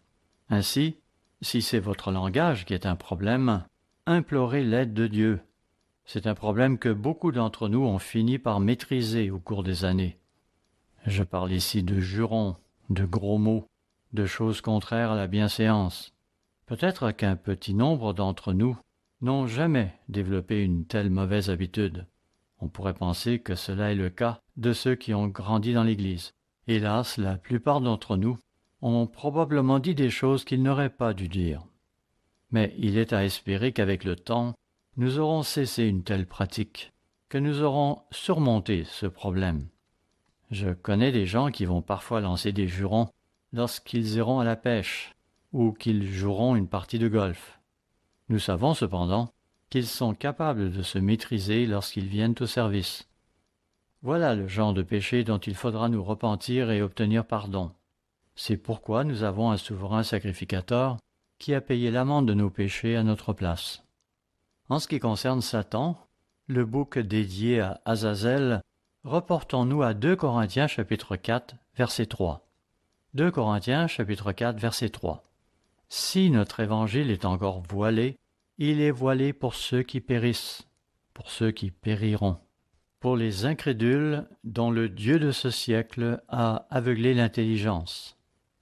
Ainsi, si c'est votre langage qui est un problème, implorez l'aide de Dieu. C'est un problème que beaucoup d'entre nous ont fini par maîtriser au cours des années. Je parle ici de jurons, de gros mots, de choses contraires à la bienséance. Peut-être qu'un petit nombre d'entre nous n'ont jamais développé une telle mauvaise habitude. On pourrait penser que cela est le cas de ceux qui ont grandi dans l'Église. Hélas, la plupart d'entre nous ont probablement dit des choses qu'ils n'auraient pas dû dire. Mais il est à espérer qu'avec le temps, nous aurons cessé une telle pratique, que nous aurons surmonté ce problème. Je connais des gens qui vont parfois lancer des jurons lorsqu'ils iront à la pêche ou qu'ils joueront une partie de golf. Nous savons cependant qu'ils sont capables de se maîtriser lorsqu'ils viennent au service. Voilà le genre de péché dont il faudra nous repentir et obtenir pardon. C'est pourquoi nous avons un souverain sacrificateur qui a payé l'amende de nos péchés à notre place. En ce qui concerne Satan, le bouc dédié à Azazel, reportons-nous à 2 Corinthiens chapitre 4, verset 3. 2 Corinthiens chapitre 4, verset 3. Si notre évangile est encore voilé, il est voilé pour ceux qui périssent, pour ceux qui périront, pour les incrédules dont le Dieu de ce siècle a aveuglé l'intelligence,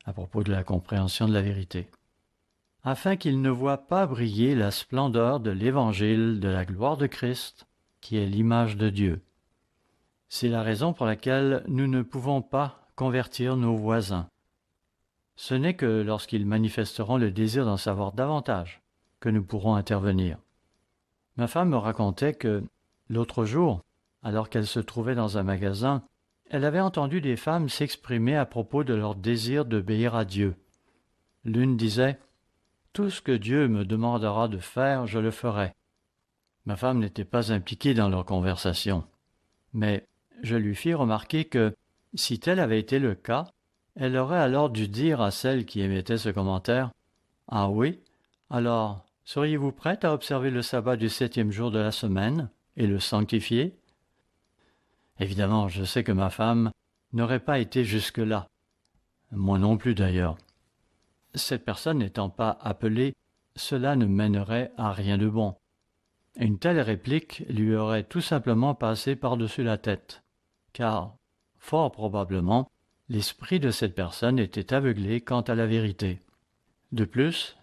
à propos de la compréhension de la vérité, afin qu'ils ne voient pas briller la splendeur de l'évangile de la gloire de Christ, qui est l'image de Dieu. C'est la raison pour laquelle nous ne pouvons pas convertir nos voisins. Ce n'est que lorsqu'ils manifesteront le désir d'en savoir davantage que nous pourrons intervenir. Ma femme me racontait que, l'autre jour, alors qu'elle se trouvait dans un magasin, elle avait entendu des femmes s'exprimer à propos de leur désir d'obéir à Dieu. L'une disait « Tout ce que Dieu me demandera de faire, je le ferai ». Ma femme n'était pas impliquée dans leur conversation, mais je lui fis remarquer que, si tel avait été le cas, elle aurait alors dû dire à celle qui émettait ce commentaire « Ah oui, alors seriez-vous prête à observer le sabbat du 7e jour de la semaine et le sanctifier ?» Évidemment, je sais que ma femme n'aurait pas été jusque-là. Moi non plus d'ailleurs. Cette personne n'étant pas appelée, cela ne mènerait à rien de bon. Une telle réplique lui aurait tout simplement passé par-dessus la tête, car, fort probablement, l'esprit de cette personne était aveuglé quant à la vérité. De plus,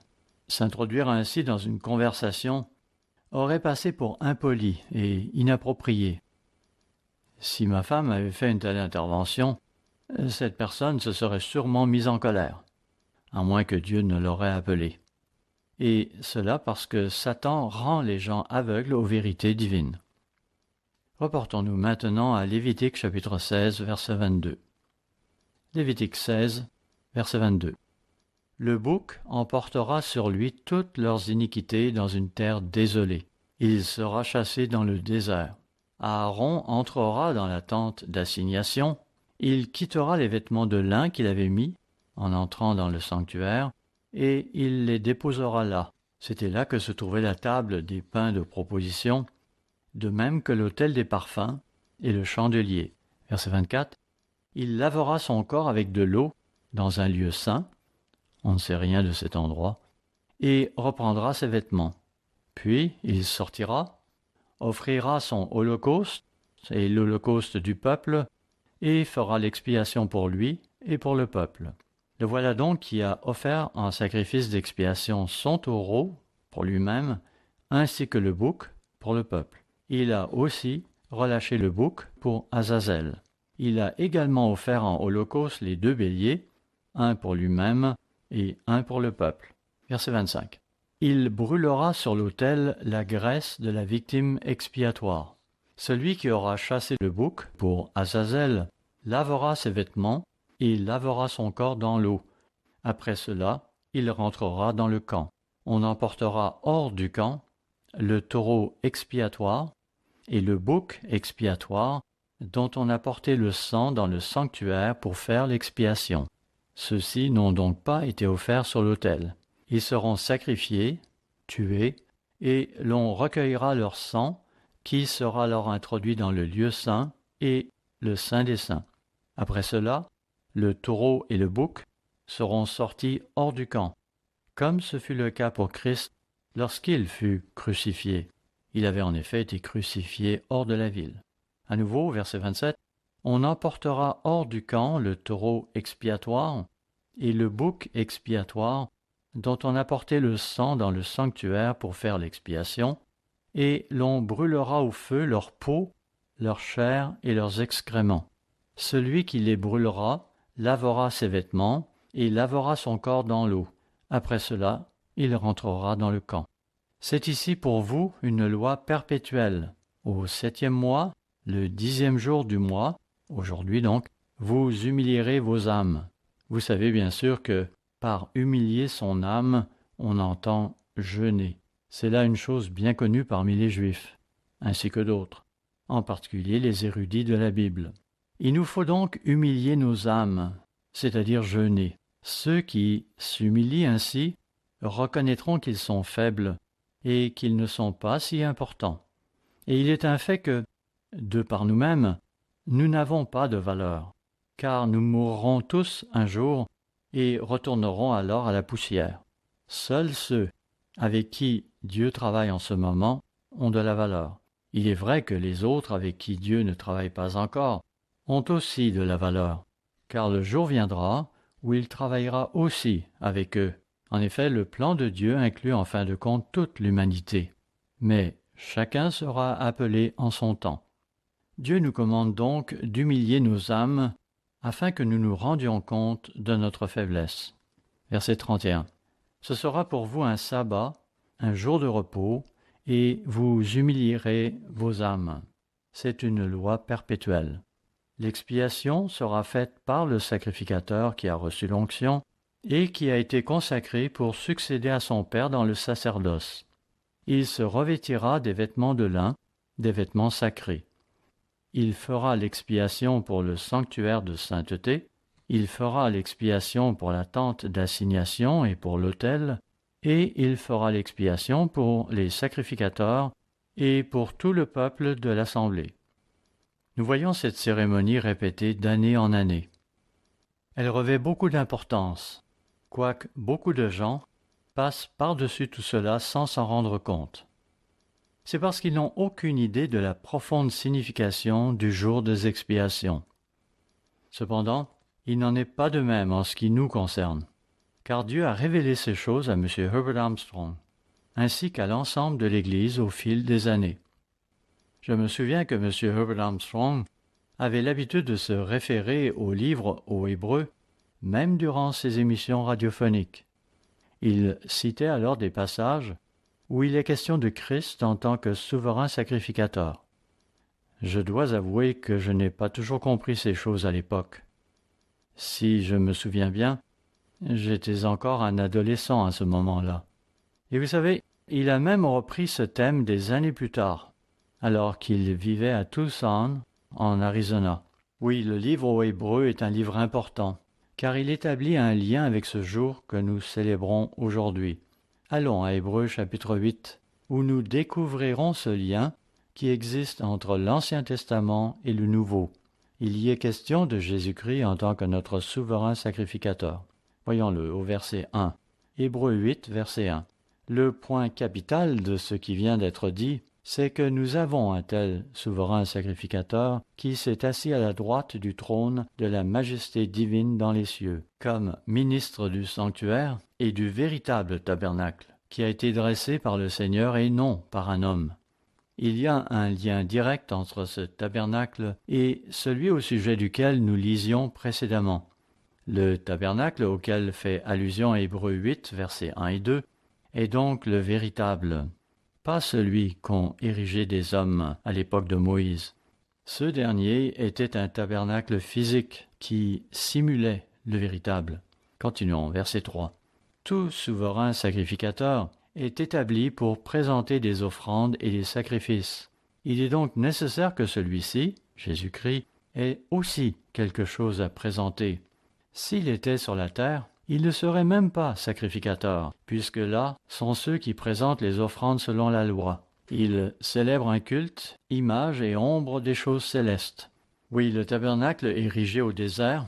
s'introduire ainsi dans une conversation aurait passé pour impoli et inapproprié. Si ma femme avait fait une telle intervention, cette personne se serait sûrement mise en colère, à moins que Dieu ne l'aurait appelée. Et cela parce que Satan rend les gens aveugles aux vérités divines. Reportons-nous maintenant à Lévitique chapitre 16, verset 22. Lévitique 16, verset 22. Le bouc emportera sur lui toutes leurs iniquités dans une terre désolée. Il sera chassé dans le désert. Aaron entrera dans la tente d'assignation. Il quittera les vêtements de lin qu'il avait mis en entrant dans le sanctuaire, et il les déposera là. C'était là que se trouvait la table des pains de proposition, de même que l'autel des parfums et le chandelier. Verset 24. Il lavera son corps avec de l'eau dans un lieu saint, on ne sait rien de cet endroit, et reprendra ses vêtements. Puis il sortira, offrira son holocauste et l'holocauste du peuple, et fera l'expiation pour lui et pour le peuple. Le voilà donc qui a offert en sacrifice d'expiation son taureau pour lui-même, ainsi que le bouc pour le peuple. Il a aussi relâché le bouc pour Azazel. Il a également offert en holocauste les 2 béliers, un pour lui-même et un pour le peuple. Verset 25. Il brûlera sur l'autel la graisse de la victime expiatoire. Celui qui aura chassé le bouc pour Azazel lavera ses vêtements et lavera son corps dans l'eau. Après cela, il rentrera dans le camp. On emportera hors du camp le taureau expiatoire et le bouc expiatoire dont on a porté le sang dans le sanctuaire pour faire l'expiation. Ceux-ci n'ont donc pas été offerts sur l'autel. Ils seront sacrifiés, tués, et l'on recueillera leur sang qui sera alors introduit dans le lieu saint et le saint des saints. Après cela, le taureau et le bouc seront sortis hors du camp, comme ce fut le cas pour Christ lorsqu'il fut crucifié. Il avait en effet été crucifié hors de la ville. À nouveau, verset 27, on emportera hors du camp le taureau expiatoire et le bouc expiatoire dont on a porté le sang dans le sanctuaire pour faire l'expiation, et l'on brûlera au feu leur peau, leur chair et leurs excréments. Celui qui les brûlera lavera ses vêtements et lavera son corps dans l'eau. Après cela, il rentrera dans le camp. C'est ici pour vous une loi perpétuelle. Au 7e mois, le 10e jour du mois, aujourd'hui donc, vous humilierez vos âmes. Vous savez bien sûr que par humilier son âme, on entend jeûner. C'est là une chose bien connue parmi les Juifs, ainsi que d'autres, en particulier les érudits de la Bible. Il nous faut donc humilier nos âmes, c'est-à-dire jeûner. Ceux qui s'humilient ainsi reconnaîtront qu'ils sont faibles et qu'ils ne sont pas si importants. Et il est un fait que, de par nous-mêmes, nous n'avons pas de valeur, car nous mourrons tous un jour et retournerons alors à la poussière. Seuls ceux avec qui Dieu travaille en ce moment ont de la valeur. Il est vrai que les autres avec qui Dieu ne travaille pas encore ont aussi de la valeur, car le jour viendra où il travaillera aussi avec eux. En effet, le plan de Dieu inclut en fin de compte toute l'humanité, mais chacun sera appelé en son temps. Dieu nous commande donc d'humilier nos âmes afin que nous nous rendions compte de notre faiblesse. Verset 31. Ce sera pour vous un sabbat, un jour de repos, et vous humilierez vos âmes. C'est une loi perpétuelle. L'expiation sera faite par le sacrificateur qui a reçu l'onction et qui a été consacré pour succéder à son Père dans le sacerdoce. Il se revêtira des vêtements de lin, des vêtements sacrés. Il fera l'expiation pour le sanctuaire de sainteté, il fera l'expiation pour la tente d'assignation et pour l'autel, et il fera l'expiation pour les sacrificateurs et pour tout le peuple de l'assemblée. Nous voyons cette cérémonie répétée d'année en année. Elle revêt beaucoup d'importance, quoique beaucoup de gens passent par-dessus tout cela sans s'en rendre compte. C'est parce qu'ils n'ont aucune idée de la profonde signification du jour des expiations. Cependant, il n'en est pas de même en ce qui nous concerne, car Dieu a révélé ces choses à M. Herbert Armstrong, ainsi qu'à l'ensemble de l'Église au fil des années. Je me souviens que M. Herbert Armstrong avait l'habitude de se référer au livre aux Hébreux, même durant ses émissions radiophoniques. Il citait alors des passages où il est question de Christ en tant que souverain sacrificateur. Je dois avouer que je n'ai pas toujours compris ces choses à l'époque. Si je me souviens bien, j'étais encore un adolescent à ce moment-là. Et vous savez, il a même repris ce thème des années plus tard, alors qu'il vivait à Tucson, en Arizona. Oui, le livre aux Hébreux est un livre important, car il établit un lien avec ce jour que nous célébrons aujourd'hui. Allons à Hébreux chapitre 8, où nous découvrirons ce lien qui existe entre l'Ancien Testament et le Nouveau. Il y est question de Jésus-Christ en tant que notre souverain sacrificateur. Voyons-le au verset 1. Hébreux 8, verset 1. Le point capital de ce qui vient d'être dit, c'est que nous avons un tel souverain sacrificateur qui s'est assis à la droite du trône de la majesté divine dans les cieux, comme ministre du sanctuaire et du véritable tabernacle, qui a été dressé par le Seigneur et non par un homme. Il y a un lien direct entre ce tabernacle et celui au sujet duquel nous lisions précédemment. Le tabernacle auquel fait allusion Hébreux 8, versets 1 et 2, est donc le véritable, pas celui qu'ont érigé des hommes à l'époque de Moïse. Ce dernier était un tabernacle physique qui simulait le véritable. Continuons, verset 3. Tout souverain sacrificateur est établi pour présenter des offrandes et des sacrifices. Il est donc nécessaire que celui-ci, Jésus-Christ, ait aussi quelque chose à présenter. S'il était sur la terre, il ne serait même pas sacrificateur, puisque là sont ceux qui présentent les offrandes selon la loi. Il célèbre un culte, image et ombre des choses célestes. Oui, le tabernacle érigé au désert,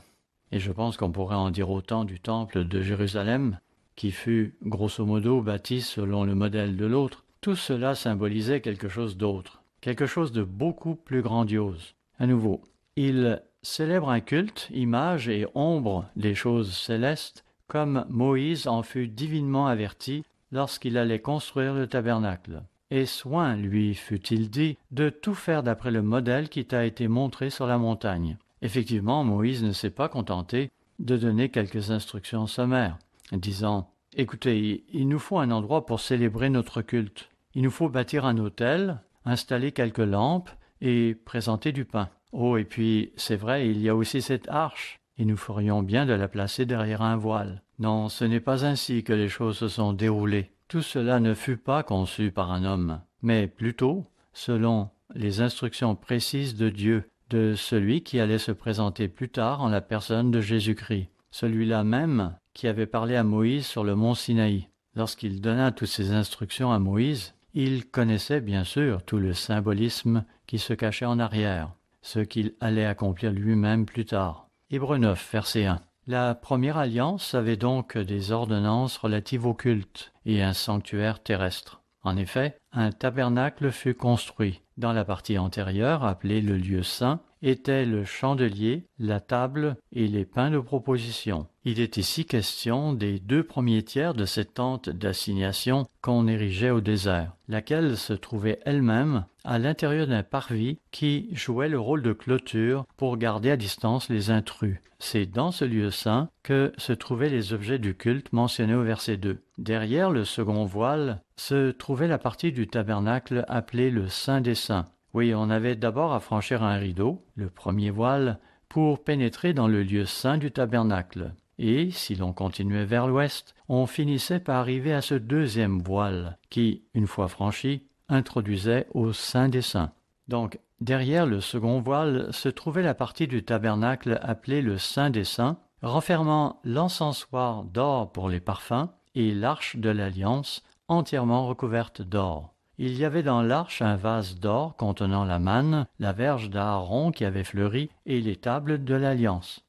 et je pense qu'on pourrait en dire autant du temple de Jérusalem, qui fut grosso modo bâti selon le modèle de l'autre, tout cela symbolisait quelque chose d'autre, quelque chose de beaucoup plus grandiose. À nouveau, il célèbre un culte, image et ombre des choses célestes, comme Moïse en fut divinement averti lorsqu'il allait construire le tabernacle. Et soin lui fut-il dit de tout faire d'après le modèle qui t'a été montré sur la montagne. Effectivement, Moïse ne s'est pas contenté de donner quelques instructions sommaires, disant « Écoutez, il nous faut un endroit pour célébrer notre culte. Il nous faut bâtir un autel, installer quelques lampes et présenter du pain. Oh, et puis, c'est vrai, il y a aussi cette arche, et nous ferions bien de la placer derrière un voile. Non, ce n'est pas ainsi que les choses se sont déroulées. Tout cela ne fut pas conçu par un homme, mais plutôt selon les instructions précises de Dieu, de celui qui allait se présenter plus tard en la personne de Jésus-Christ, celui-là même qui avait parlé à Moïse sur le mont Sinaï. Lorsqu'il donna toutes ces instructions à Moïse, il connaissait bien sûr tout le symbolisme qui se cachait en arrière, ce qu'il allait accomplir lui-même plus tard. Hébreux 9, verset 1. La première alliance avait donc des ordonnances relatives au culte et un sanctuaire terrestre. En effet, un tabernacle fut construit. Dans la partie antérieure, appelée le lieu saint, étaient le chandelier, la table et les pains de proposition. Il est ici question des 2 premiers tiers de cette tente d'assignation qu'on érigeait au désert, laquelle se trouvait elle-même à l'intérieur d'un parvis qui jouait le rôle de clôture pour garder à distance les intrus. C'est dans ce lieu saint que se trouvaient les objets du culte mentionnés au verset 2. Derrière le second voile se trouvait la partie du tabernacle appelée le Saint des Saints. Oui, on avait d'abord à franchir un rideau, le premier voile, pour pénétrer dans le lieu saint du tabernacle. Et, si l'on continuait vers l'ouest, on finissait par arriver à ce deuxième voile, qui, une fois franchi, introduisait au Saint des Saints. Donc, derrière le second voile se trouvait la partie du tabernacle appelée le Saint des Saints, renfermant l'encensoir d'or pour les parfums et l'arche de l'Alliance entièrement recouverte d'or. Il y avait dans l'arche un vase d'or contenant la manne, la verge d'Aaron qui avait fleuri et les tables de l'Alliance.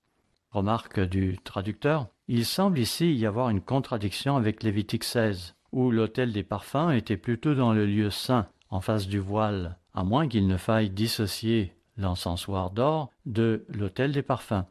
Remarque du traducteur, il semble ici y avoir une contradiction avec Lévitique 16, où l'autel des parfums était plutôt dans le lieu saint, en face du voile, à moins qu'il ne faille dissocier l'encensoir d'or de l'autel des parfums.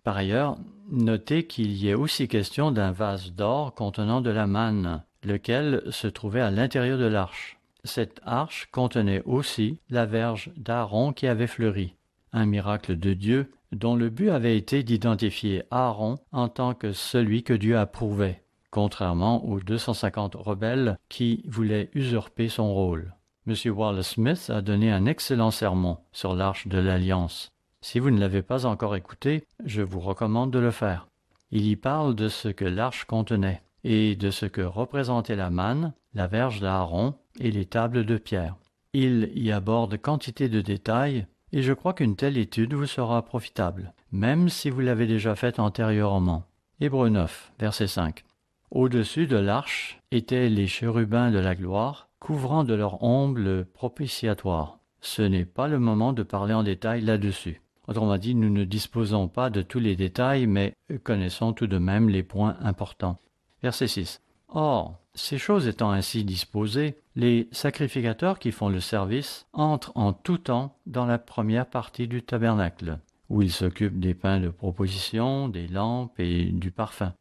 Par ailleurs, notez qu'il y ait aussi question d'un vase d'or contenant de la manne, lequel se trouvait à l'intérieur de l'arche. Cette arche contenait aussi la verge d'Aaron qui avait fleuri. un miracle de Dieu dont le but avait été d'identifier Aaron en tant que celui que Dieu approuvait, contrairement aux 250 rebelles qui voulaient usurper son rôle. M. Wallace Smith a donné un excellent sermon sur l'Arche de l'Alliance. Si vous ne l'avez pas encore écouté, je vous recommande de le faire. Il y parle de ce que l'arche contenait et de ce que représentait la manne, la verge d'Aaron et les tables de pierre. Il y aborde quantité de détails et je crois qu'une telle étude vous sera profitable, même si vous l'avez déjà faite antérieurement. Hébreux 9, verset 5. Au-dessus de l'arche étaient les chérubins de la gloire, couvrant de leur ombre le propitiatoire. Ce n'est pas le moment de parler en détail là-dessus. Autrement dit, nous ne disposons pas de tous les détails, mais connaissons tout de même les points importants. Verset 6. Or, ces choses étant ainsi disposées, les sacrificateurs qui font le service entrent en tout temps dans la première partie du tabernacle, où ils s'occupent des pains de proposition, des lampes et du parfum.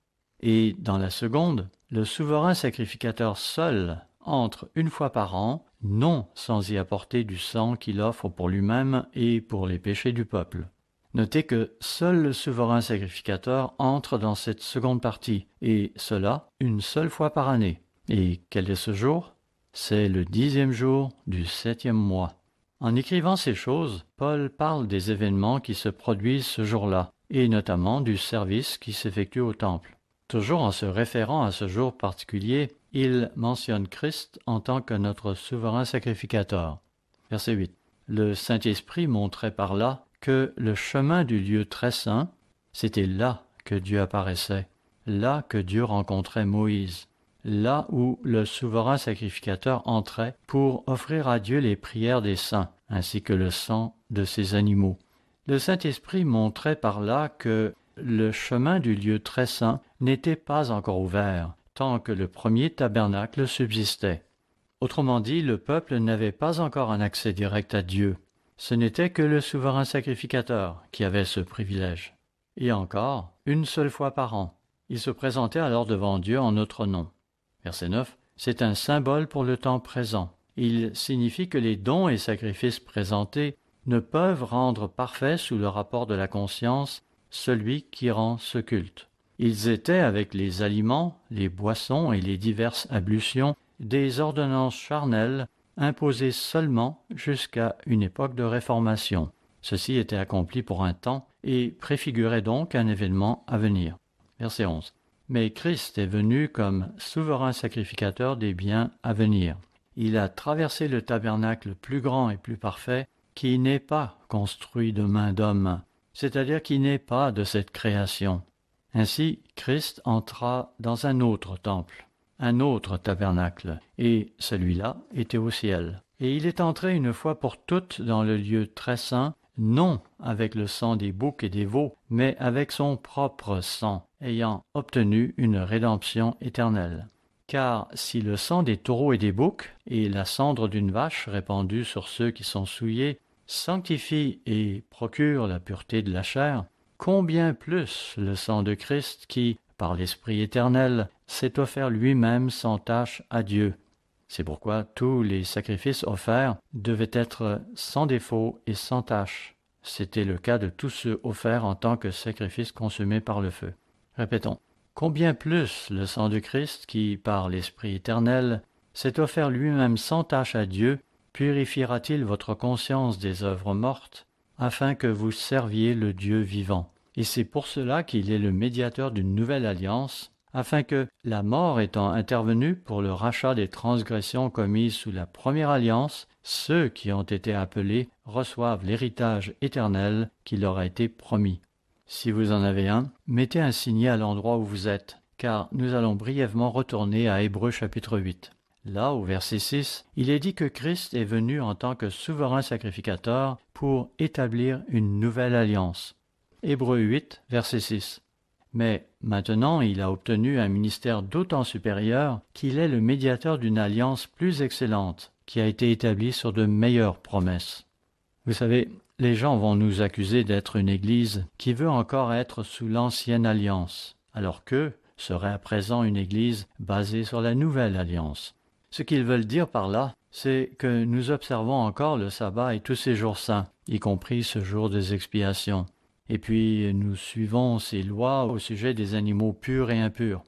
Et dans la seconde, le souverain sacrificateur seul entre une fois par an, non sans y apporter du sang qu'il offre pour lui-même et pour les péchés du peuple. Notez que seul le souverain sacrificateur entre dans cette seconde partie, et cela une seule fois par année. Et quel est ce jour? C'est le 10e jour du 7e mois. En écrivant ces choses, Paul parle des événements qui se produisent ce jour-là, et notamment du service qui s'effectue au temple. Toujours en se référant à ce jour particulier, il mentionne Christ en tant que notre souverain sacrificateur. Verset 8. Le Saint-Esprit montrait par là que le chemin du lieu très saint, c'était là que Dieu apparaissait, là que Dieu rencontrait Moïse, là où le souverain sacrificateur entrait pour offrir à Dieu les prières des saints, ainsi que le sang de ses animaux. Le Saint-Esprit montrait par là que le chemin du lieu très saint n'était pas encore ouvert, tant que le premier tabernacle subsistait. Autrement dit, le peuple n'avait pas encore un accès direct à Dieu. Ce n'était que le souverain sacrificateur qui avait ce privilège. Et encore, une seule fois par an. Il se présentait alors devant Dieu en notre nom. Verset 9. C'est un symbole pour le temps présent. Il signifie que les dons et sacrifices présentés ne peuvent rendre parfait sous le rapport de la conscience celui qui rend ce culte. Ils étaient, avec les aliments, les boissons et les diverses ablutions, des ordonnances charnelles imposées seulement jusqu'à une époque de réformation. Ceci était accompli pour un temps et préfigurait donc un événement à venir. Verset 11. Mais Christ est venu comme souverain sacrificateur des biens à venir. Il a traversé le tabernacle plus grand et plus parfait qui n'est pas construit de main d'homme, c'est-à-dire qui n'est pas de cette création. Ainsi, Christ entra dans un autre temple, un autre tabernacle, et celui-là était au ciel. Et il est entré une fois pour toutes dans le lieu très saint, non avec le sang des boucs et des veaux, mais avec son propre sang, ayant obtenu une rédemption éternelle. Car si le sang des taureaux et des boucs, et la cendre d'une vache répandue sur ceux qui sont souillés, sanctifie et procure la pureté de la chair, combien plus le sang de Christ qui, par l'Esprit éternel, s'est offert lui-même sans tache à Dieu. C'est pourquoi tous les sacrifices offerts devaient être sans défaut et sans tache. C'était le cas de tous ceux offerts en tant que sacrifices consumés par le feu. Répétons. Combien plus le sang de Christ qui, par l'Esprit éternel, s'est offert lui-même sans tache à Dieu, purifiera-t-il votre conscience des œuvres mortes, afin que vous serviez le Dieu vivant. Et c'est pour cela qu'il est le médiateur d'une nouvelle alliance, afin que, la mort étant intervenue pour le rachat des transgressions commises sous la première alliance, ceux qui ont été appelés reçoivent l'héritage éternel qui leur a été promis. Si vous en avez un, mettez un signet à l'endroit où vous êtes, car nous allons brièvement retourner à Hébreux chapitre 8. Là, au verset 6, il est dit que Christ est venu en tant que souverain sacrificateur pour établir une nouvelle alliance. Hébreux 8, verset 6. Mais maintenant, il a obtenu un ministère d'autant supérieur qu'il est le médiateur d'une alliance plus excellente, qui a été établie sur de meilleures promesses. Vous savez, les gens vont nous accuser d'être une Église qui veut encore être sous l'ancienne alliance, alors qu'eux seraient à présent une Église basée sur la nouvelle alliance. Ce qu'ils veulent dire par là, c'est que nous observons encore le sabbat et tous ces jours saints, y compris ce jour des expiations. Et puis nous suivons ces lois au sujet des animaux purs et impurs.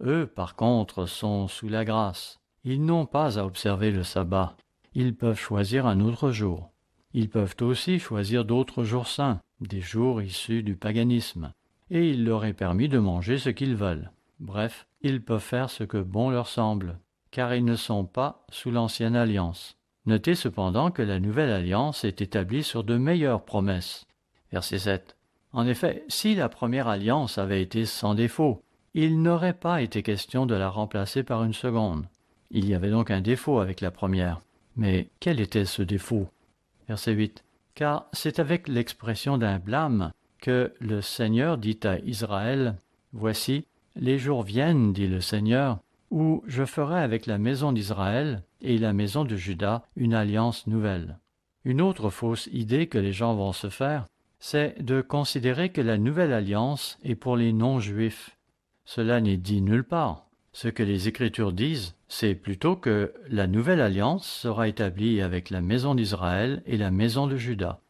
Eux, par contre, sont sous la grâce. Ils n'ont pas à observer le sabbat. Ils peuvent choisir un autre jour. Ils peuvent aussi choisir d'autres jours saints, des jours issus du paganisme, et il leur est permis de manger ce qu'ils veulent. Bref, ils peuvent faire ce que bon leur semble, car ils ne sont pas sous l'ancienne alliance. Notez cependant que la nouvelle alliance est établie sur de meilleures promesses. Verset 7. En effet, si la première alliance avait été sans défaut, il n'aurait pas été question de la remplacer par une seconde. Il y avait donc un défaut avec la première. Mais quel était ce défaut? Verset 8. Car c'est avec l'expression d'un blâme que le Seigneur dit à Israël, « Voici, les jours viennent, dit le Seigneur, où je ferai avec la maison d'Israël et la maison de Juda une alliance nouvelle. » Une autre fausse idée que les gens vont se faire, c'est de considérer que la nouvelle alliance est pour les non-juifs. Cela n'est dit nulle part. Ce que les Écritures disent, c'est plutôt que la nouvelle alliance sera établie avec la maison d'Israël et la maison de Juda.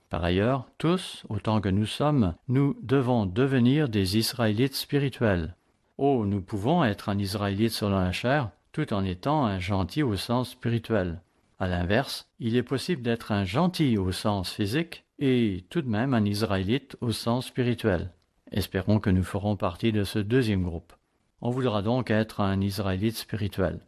Par ailleurs, tous, autant que nous sommes, nous devons devenir des Israélites spirituels. Oh, nous pouvons être un Israélite selon la chair, tout en étant un gentil au sens spirituel. À l'inverse, il est possible d'être un gentil au sens physique et tout de même un Israélite au sens spirituel. Espérons que nous ferons partie de ce deuxième groupe. On voudra donc être un Israélite spirituel.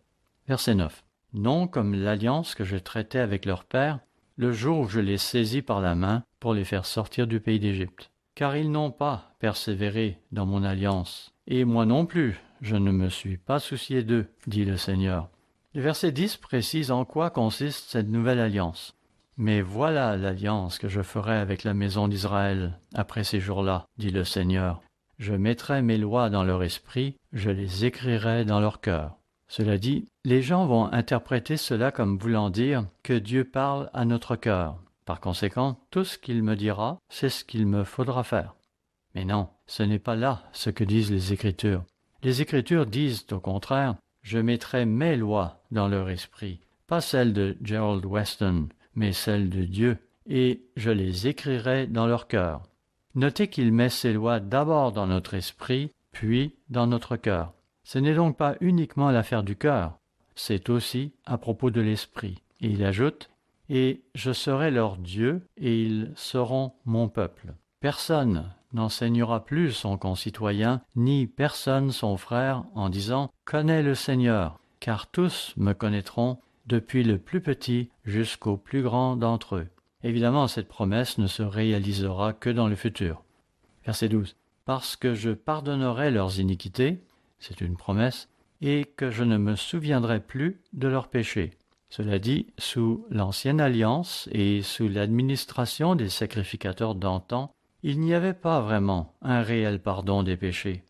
Verset 9. Non comme l'alliance que je traitais avec leur père, le jour où je les saisis par la main pour les faire sortir du pays d'Égypte. Car ils n'ont pas persévéré dans mon alliance, et moi non plus, je ne me suis pas soucié d'eux, dit le Seigneur. Le verset 10 précise en quoi consiste cette nouvelle alliance. Mais voilà l'alliance que je ferai avec la maison d'Israël après ces jours-là, dit le Seigneur. Je mettrai mes lois dans leur esprit, je les écrirai dans leur cœur. Cela dit, les gens vont interpréter cela comme voulant dire que Dieu parle à notre cœur. Par conséquent, tout ce qu'il me dira, c'est ce qu'il me faudra faire. Mais non, ce n'est pas là ce que disent les Écritures. Les Écritures disent au contraire, je mettrai mes lois dans leur esprit, pas celles de Gerald Weston, mais celles de Dieu, et je les écrirai dans leur cœur. Notez qu'il met ses lois d'abord dans notre esprit, puis dans notre cœur. Ce n'est donc pas uniquement l'affaire du cœur, c'est aussi à propos de l'esprit. Et il ajoute, « Et je serai leur Dieu, et ils seront mon peuple. » Personne n'enseignera plus son concitoyen, ni personne son frère, en disant « Connais le Seigneur », car tous me connaîtront, depuis le plus petit jusqu'au plus grand d'entre eux. Évidemment, cette promesse ne se réalisera que dans le futur. Verset 12. Parce que je pardonnerai leurs iniquités, c'est une promesse, et que je ne me souviendrai plus de leurs péchés. Cela dit, sous l'ancienne alliance et sous l'administration des sacrificateurs d'antan, il n'y avait pas vraiment un réel pardon des péchés.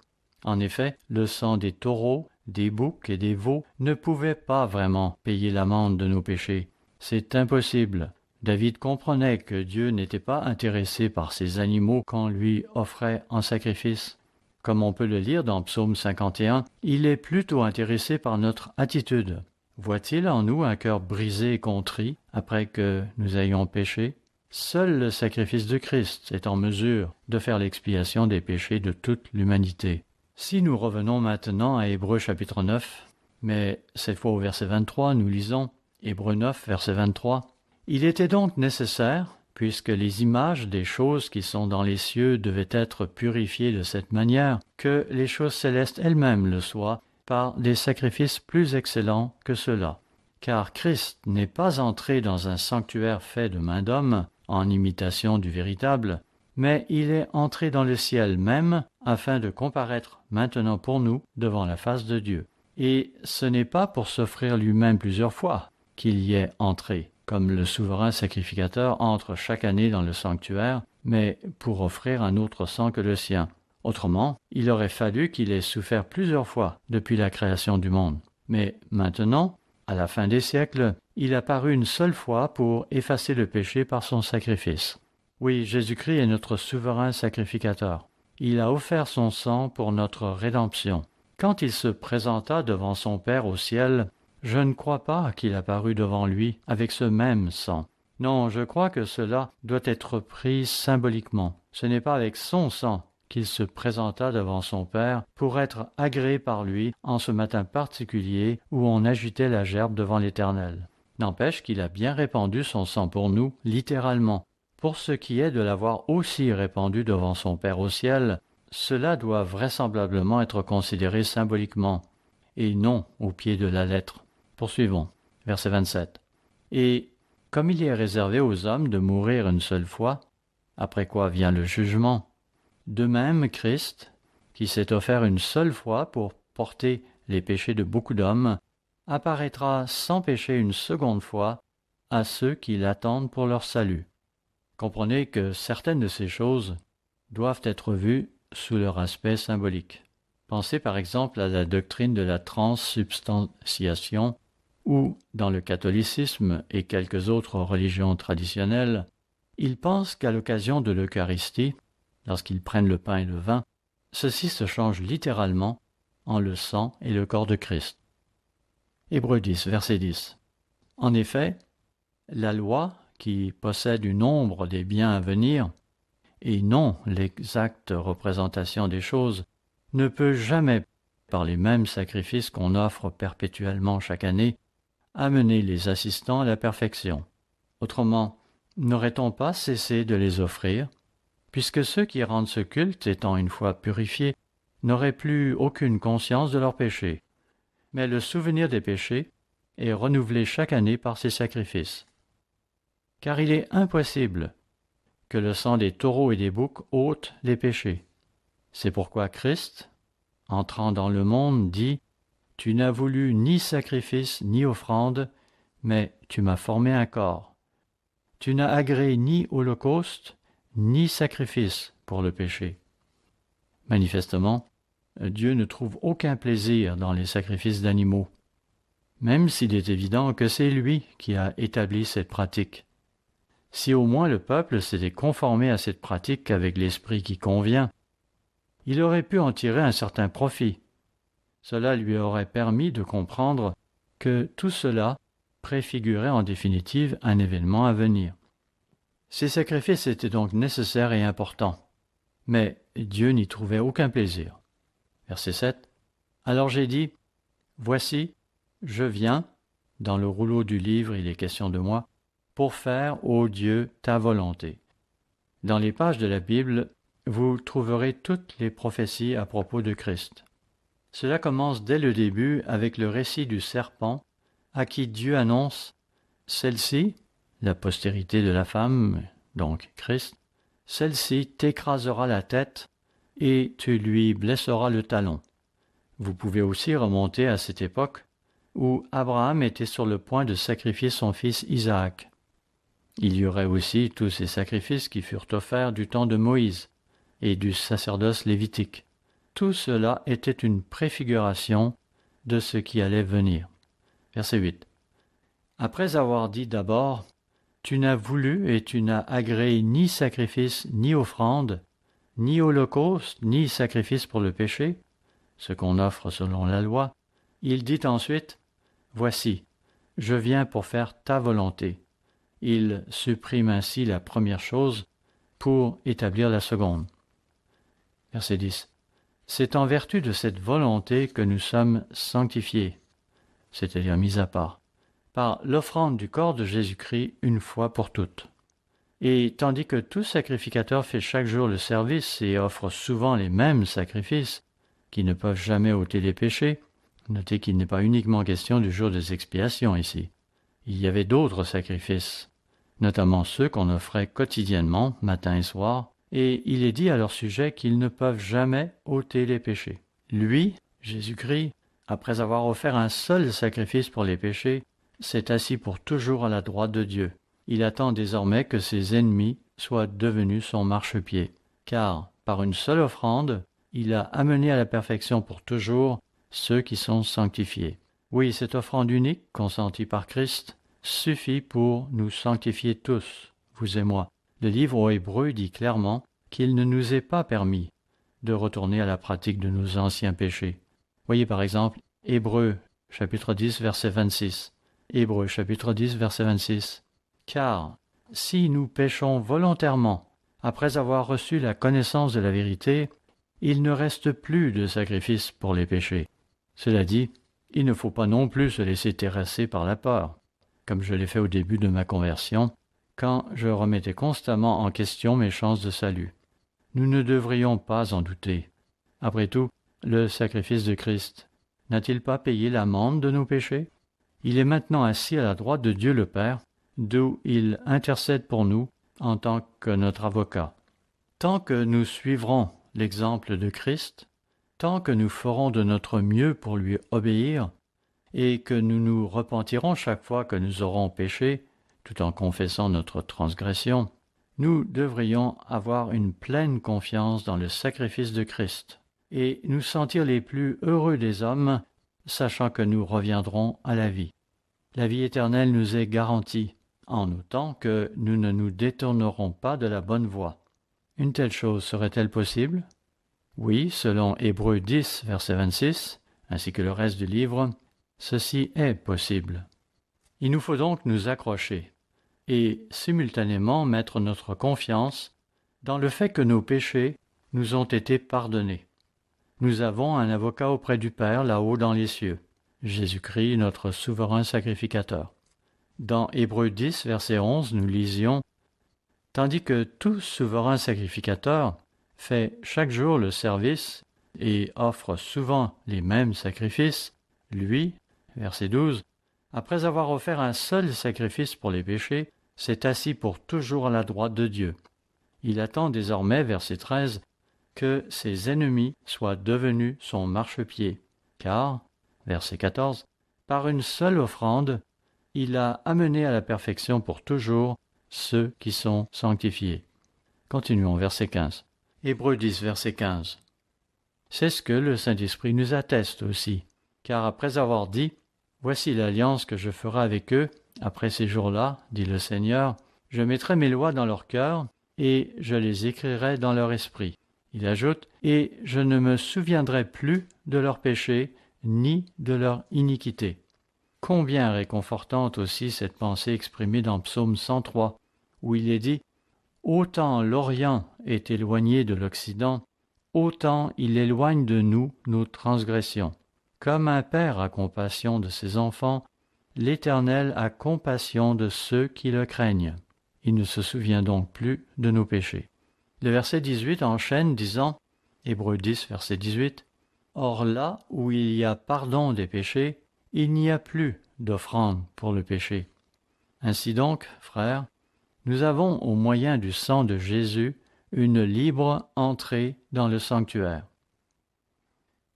En effet, le sang des taureaux, des boucs et des veaux ne pouvait pas vraiment payer l'amende de nos péchés. C'est impossible. David comprenait que Dieu n'était pas intéressé par ces animaux qu'on lui offrait en sacrifice. Comme on peut le lire dans Psaume 51, il est plutôt intéressé par notre attitude. Voit-il en nous un cœur brisé et contrit après que nous ayons péché? Seul le sacrifice de Christ est en mesure de faire l'expiation des péchés de toute l'humanité. Si nous revenons maintenant à Hébreux chapitre 9, mais cette fois au verset 23, nous lisons Hébreux 9, verset 23. Il était donc nécessaire, puisque les images des choses qui sont dans les cieux devaient être purifiées de cette manière, que les choses célestes elles-mêmes le soient, par des sacrifices plus excellents que ceux-là. Car Christ n'est pas entré dans un sanctuaire fait de main d'homme, en imitation du véritable, mais il est entré dans le ciel même, afin de comparaître maintenant pour nous devant la face de Dieu. Et ce n'est pas pour s'offrir lui-même plusieurs fois qu'il y est entré, comme le souverain sacrificateur entre chaque année dans le sanctuaire, mais pour offrir un autre sang que le sien. Autrement, il aurait fallu qu'il ait souffert plusieurs fois depuis la création du monde. Mais maintenant, à la fin des siècles, il a paru une seule fois pour effacer le péché par son sacrifice. Oui, Jésus-Christ est notre souverain sacrificateur. Il a offert son sang pour notre rédemption. Quand il se présenta devant son Père au ciel, Je ne crois pas qu'il apparut devant lui avec ce même sang. Non, je crois que cela doit être pris symboliquement. Ce n'est pas avec son sang qu'il se présenta devant son Père pour être agréé par lui en ce matin particulier où on agitait la gerbe devant l'Éternel. N'empêche qu'il a bien répandu son sang pour nous, littéralement. Pour ce qui est de l'avoir aussi répandu devant son Père au ciel, cela doit vraisemblablement être considéré symboliquement, et non au pied de la lettre. Poursuivons. Verset 27. Et comme il est réservé aux hommes de mourir une seule fois, après quoi vient le jugement, de même Christ, qui s'est offert une seule fois pour porter les péchés de beaucoup d'hommes, apparaîtra sans péché une seconde fois à ceux qui l'attendent pour leur salut. Comprenez que certaines de ces choses doivent être vues sous leur aspect symbolique. Pensez par exemple à la doctrine de la transsubstantiation, ou dans le catholicisme et quelques autres religions traditionnelles, ils pensent qu'à l'occasion de l'Eucharistie, lorsqu'ils prennent le pain et le vin, ceci se change littéralement en le sang et le corps de Christ. Hébreux 10, verset 10. En effet, la loi, qui possède une ombre des biens à venir, et non l'exacte représentation des choses, ne peut jamais, par les mêmes sacrifices qu'on offre perpétuellement chaque année, amener les assistants à la perfection. Autrement, n'aurait-on pas cessé de les offrir, puisque ceux qui rendent ce culte, étant une fois purifiés, n'auraient plus aucune conscience de leurs péchés. Mais le souvenir des péchés est renouvelé chaque année par ces sacrifices. Car il est impossible que le sang des taureaux et des boucs ôte les péchés. C'est pourquoi Christ, entrant dans le monde, dit « Tu n'as voulu ni sacrifice ni offrande, mais tu m'as formé un corps. Tu n'as agréé ni holocauste, ni sacrifice pour le péché. » Manifestement, Dieu ne trouve aucun plaisir dans les sacrifices d'animaux, même s'il est évident que c'est lui qui a établi cette pratique. Si au moins le peuple s'était conformé à cette pratique avec l'esprit qui convient, il aurait pu en tirer un certain profit. Cela lui aurait permis de comprendre que tout cela préfigurait en définitive un événement à venir. Ces sacrifices étaient donc nécessaires et importants, mais Dieu n'y trouvait aucun plaisir. Verset 7. Alors j'ai dit, « Voici, je viens, dans le rouleau du livre il est question de moi, pour faire, ô Dieu, ta volonté. » Dans les pages de la Bible, vous trouverez toutes les prophéties à propos de Christ. Cela commence dès le début avec le récit du serpent à qui Dieu annonce « Celle-ci, la postérité de la femme, donc Christ, celle-ci t'écrasera la tête et tu lui blesseras le talon. » Vous pouvez aussi remonter à cette époque où Abraham était sur le point de sacrifier son fils Isaac. Il y aurait aussi tous ces sacrifices qui furent offerts du temps de Moïse et du sacerdoce lévitique. Tout cela était une préfiguration de ce qui allait venir. Verset 8. Après avoir dit d'abord « Tu n'as voulu et tu n'as agréé ni sacrifice ni offrande, ni holocauste, ni sacrifice pour le péché, ce qu'on offre selon la loi, il dit ensuite « Voici, je viens pour faire ta volonté. » Il supprime ainsi la première chose pour établir la seconde. Verset 10. C'est en vertu de cette volonté que nous sommes sanctifiés, c'est-à-dire mis à part, par l'offrande du corps de Jésus-Christ une fois pour toutes. Et tandis que tout sacrificateur fait chaque jour le service et offre souvent les mêmes sacrifices, qui ne peuvent jamais ôter les péchés, notez qu'il n'est pas uniquement question du jour des expiations ici. Il y avait d'autres sacrifices, notamment ceux qu'on offrait quotidiennement, matin et soir, et il est dit à leur sujet qu'ils ne peuvent jamais ôter les péchés. Lui, Jésus-Christ, après avoir offert un seul sacrifice pour les péchés, s'est assis pour toujours à la droite de Dieu. Il attend désormais que ses ennemis soient devenus son marchepied, car, par une seule offrande, il a amené à la perfection pour toujours ceux qui sont sanctifiés. Oui, cette offrande unique, consentie par Christ, suffit pour nous sanctifier tous, vous et moi. Le livre aux Hébreux dit clairement qu'il ne nous est pas permis de retourner à la pratique de nos anciens péchés. Voyez par exemple Hébreux chapitre 10, verset 26. Hébreux, chapitre 10, verset 26. Car si nous péchons volontairement, après avoir reçu la connaissance de la vérité, il ne reste plus de sacrifice pour les péchés. Cela dit, il ne faut pas non plus se laisser terrasser par la peur, comme je l'ai fait au début de ma conversion, quand je remettais constamment en question mes chances de salut. Nous ne devrions pas en douter. Après tout, le sacrifice de Christ n'a-t-il pas payé l'amende de nos péchés? Il est maintenant assis à la droite de Dieu le Père, d'où il intercède pour nous en tant que notre avocat. Tant que nous suivrons l'exemple de Christ, tant que nous ferons de notre mieux pour lui obéir, et que nous nous repentirons chaque fois que nous aurons péché, tout en confessant notre transgression, nous devrions avoir une pleine confiance dans le sacrifice de Christ, et nous sentir les plus heureux des hommes, sachant que nous reviendrons à la vie. La vie éternelle nous est garantie, en autant que nous ne nous détournerons pas de la bonne voie. Une telle chose serait-elle possible? Oui, selon Hébreux 10, verset 26, ainsi que le reste du livre, ceci est possible. Il nous faut donc nous accrocher et simultanément mettre notre confiance dans le fait que nos péchés nous ont été pardonnés. Nous avons un avocat auprès du Père là-haut dans les cieux, Jésus-Christ, notre souverain sacrificateur. Dans Hébreux 10, verset 11, nous lisions « Tandis que tout souverain sacrificateur fait chaque jour le service et offre souvent les mêmes sacrifices, lui, verset 12, après avoir offert un seul sacrifice pour les péchés, s'est assis pour toujours à la droite de Dieu. Il attend désormais, verset 13, que ses ennemis soient devenus son marchepied, car, verset 14, par une seule offrande, il a amené à la perfection pour toujours ceux qui sont sanctifiés. Continuons, verset 15. Hébreux 10, verset 15. C'est ce que le Saint-Esprit nous atteste aussi, car après avoir dit « Voici l'alliance que je ferai avec eux, après ces jours-là, dit le Seigneur, je mettrai mes lois dans leur cœur, et je les écrirai dans leur esprit. » Il ajoute « Et je ne me souviendrai plus de leurs péchés, ni de leur iniquité. » Combien réconfortante aussi cette pensée exprimée dans Psaume 103, où il est dit « Autant l'Orient est éloigné de l'Occident, autant il éloigne de nous nos transgressions. Comme un père a compassion de ses enfants, l'Éternel a compassion de ceux qui le craignent. Il ne se souvient donc plus de nos péchés. » Le verset 18 enchaîne disant, Hébreux 10, verset 18, « Or là où il y a pardon des péchés, il n'y a plus d'offrande pour le péché. » Ainsi donc, frères, nous avons au moyen du sang de Jésus une libre entrée dans le sanctuaire.